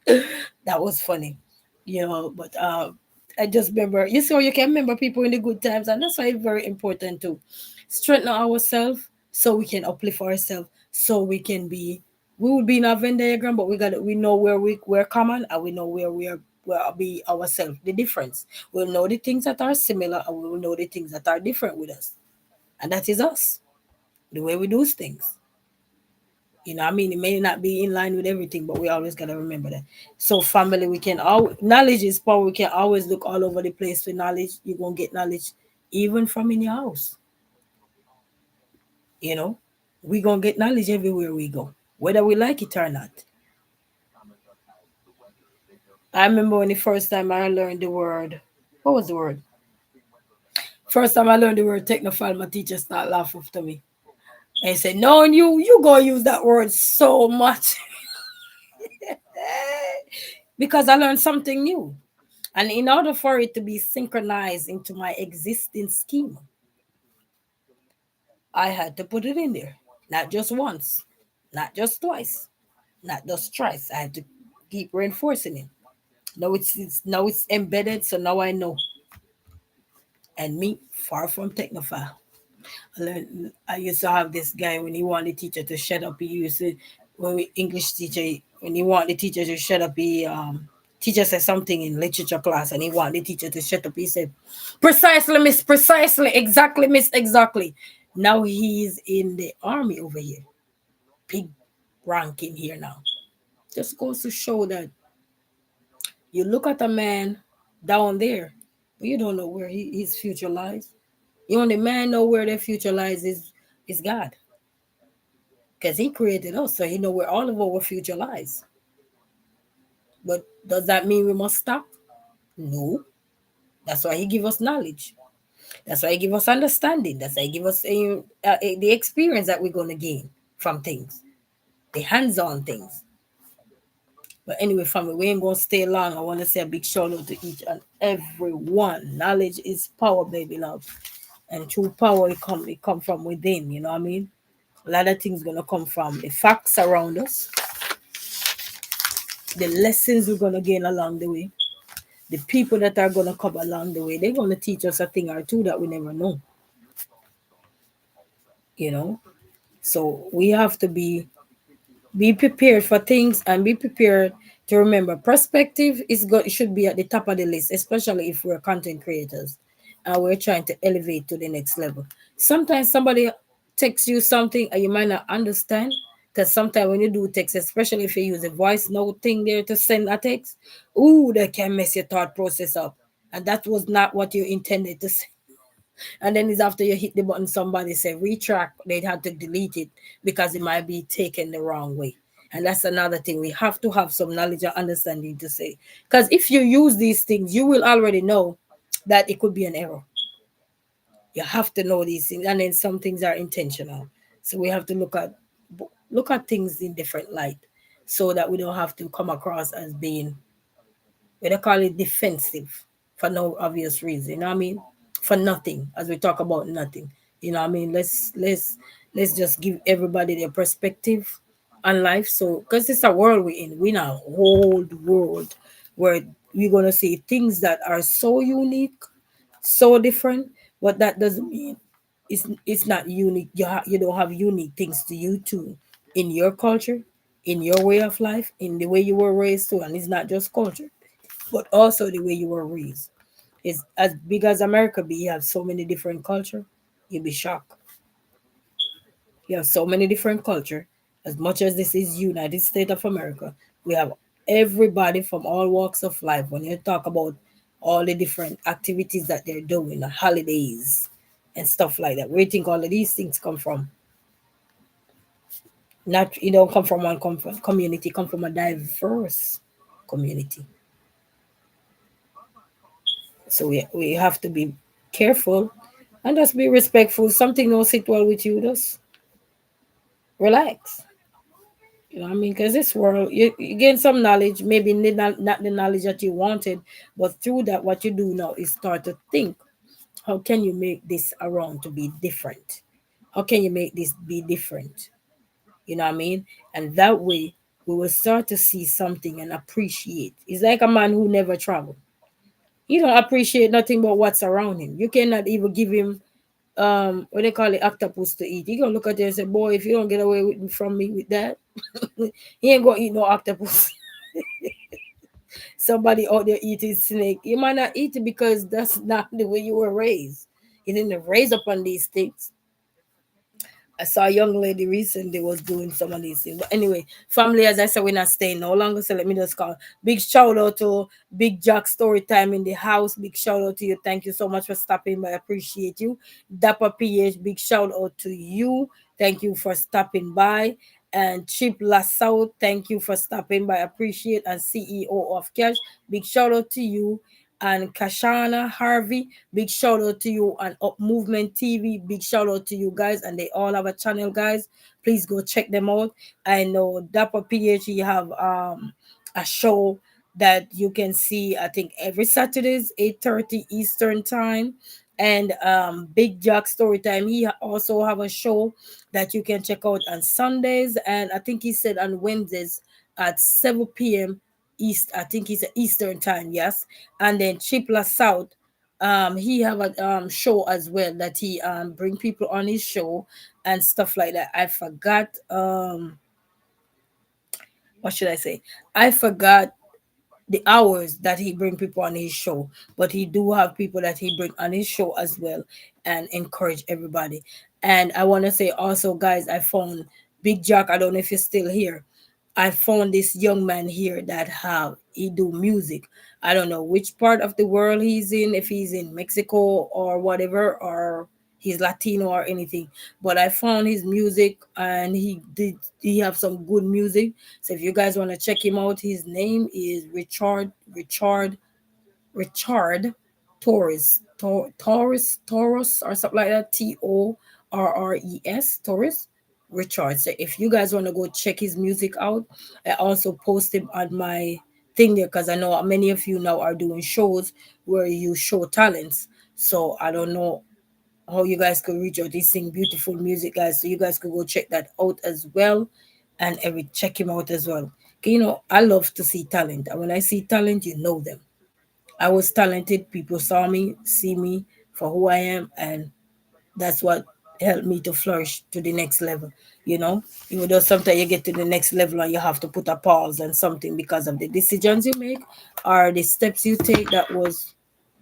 That was funny, but I just remember, you see, how you can remember people in the good times, and that's why it's very important to strengthen ourselves so we can uplift ourselves, so we would be in a Venn diagram, but we know where we're common, and we know where we'll be ourselves, the difference. We'll know the things that are similar, and we will know the things that are different with us. And that is us, the way we do things. I mean, it may not be in line with everything, but we always gotta remember that. So, family, we can all knowledge is power. We can always look all over the place for knowledge. You're gonna get knowledge even from in your house. You know, we gonna get knowledge everywhere we go, whether we like it or not. I remember when the first time I learned the word, what was the word? First time I learned the word technophile, my teacher started laughing to me. And he said, "No, you gonna use that word so much." Because I learned something new. And in order for it to be synchronized into my existing scheme, I had to put it in there, not just once. not just twice, not just thrice. I had to keep reinforcing it. Now it's embedded, so now I know. And me, far from technophile. I used to have this guy when he wanted the teacher to shut up. He used to, when we English teacher, when he wanted the teacher to shut up, teacher said something in literature class, and he wanted the teacher to shut up. He said, "Precisely, miss. Precisely, exactly, miss. Exactly." Now he's in the army over here, big rank in here now. Just goes to show that you look at a man down there, but you don't know where his future lies. The only man know where their future lies is God, because He created us, so He know where all of our future lies. But does that mean we must stop? No. That's why He give us knowledge. That's why He give us understanding. That's why He give us the experience that we're gonna gain from things, the hands-on things. But anyway, family, we ain't gonna stay long. I want to say a big shout out to each and every one. Knowledge is power, baby love, and true power it come from within. You know what I mean? A lot of things gonna come from the facts around us, the lessons we're gonna gain along the way, the people that are gonna come along the way. They're gonna teach us a thing or two that we never know. You know, so we have to be prepared for things and be prepared to remember perspective should be at the top of the list, especially if we're content creators and we're trying to elevate to the next level. Sometimes somebody texts you something and you might not understand, because sometimes when you do text, especially if you use a voice note thing there to send a text, ooh, that can mess your thought process up, and that was not what you intended to say. And then it's after you hit the button, somebody say retract, they'd have to delete it because it might be taken the wrong way. And that's another thing. We have to have some knowledge and understanding to say. Because if you use these things, you will already know that it could be an error. You have to know these things. And then some things are intentional. So we have to look at things in different light so that we don't have to come across as being, we don't call it defensive for no obvious reason. You know what I mean? For nothing, as we talk about nothing. You know what I mean? Let's just give everybody their perspective on life. So because it's a world we're in, we're in a whole world where we're gonna see things that are so unique, so different, but that doesn't mean it's not unique. You don't have unique things to you too in your culture, in your way of life, in the way you were raised too. And it's not just culture, but also the way you were raised. It's as big as America be. You have so many different culture. You'll be shocked. You have so many different culture. As much as this is United States of America, we have everybody from all walks of life. When you talk about all the different activities that they're doing, the holidays and stuff like that, where do you think all of these things come from? Not you don't come from one community, come from a diverse community. So we have to be careful and just be respectful. Something don't sit well with you, just relax. You know what I mean? Because this world, you gain some knowledge, maybe not the knowledge that you wanted, but through that, what you do now is start to think, how can you make this around to be different? How can you make this be different? You know what I mean? And that way, we will start to see something and appreciate. It's like a man who never traveled. He don't appreciate nothing but what's around him. You cannot even give him what they call it, octopus to eat. He gonna look at you and say, boy, if you don't get away from me with that, he ain't gonna eat no octopus. Somebody out there eating snake. You might not eat it because that's not the way you were raised. You didn't raise up on these things. I saw a young lady recently was doing some of these things. But anyway, family, as I said, we're not staying no longer. So let me just call. Big shout out to Big Jack Story Time in the house. Big shout out to you. Thank you so much for stopping by. I appreciate you. Dapper PH, big shout out to you. Thank you for stopping by. And Chip Lassau, thank you for stopping by. Appreciate. And CEO of Cash, big shout out to you. And Kashana Harvey, big shout out to you. And Up Movement TV, big shout out to you guys. And they all have a channel, guys. Please go check them out. I know Dapper PhD have a show that you can see, I think every Saturdays 8:30 Eastern time, And Big Jack Storytime, he also have a show that you can check out on Sundays, and I think he said on Wednesdays at 7 p.m. East. I think he's Eastern time, yes. And then Chipla South, he have a show as well that he bring people on his show and stuff like that. I forgot what should I say? I forgot the hours that he bring people on his show, but he do have people that he bring on his show as well and encourage everybody. And I want to say also, guys, I found Big Jack. I don't know if you're still here. I found this young man here that have he do music. I don't know which part of the world he's in, if he's in Mexico or whatever, or he's Latino or anything. But I found his music and he have some good music. So if you guys want to check him out, his name is Richard Torres or something like that. Torres Torres Richard. So if you guys want to go check his music out, I also post him on my thing there because I know many of you now are doing shows where you show talents. So I don't know how you guys could reach out. He sing beautiful music, guys. So you guys could go check that out as well, and every check him out as well. 'Cause, I love to see talent, and when I see talent, you know them. I was talented. People saw me, see me for who I am, and that's what helped me to flourish to the next level. Even though sometimes you get to the next level and you have to put a pause on something because of the decisions you make or the steps you take that was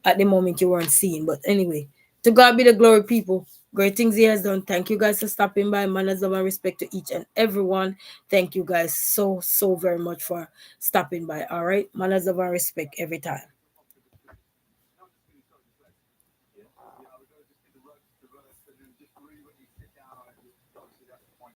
at the moment you weren't seeing. But anyway, to God be the glory, people. Great things He has done. Thank you guys for stopping by. Manners of and respect to each and everyone. Thank you guys so, so very much for stopping by. All right. Manners of and respect every time.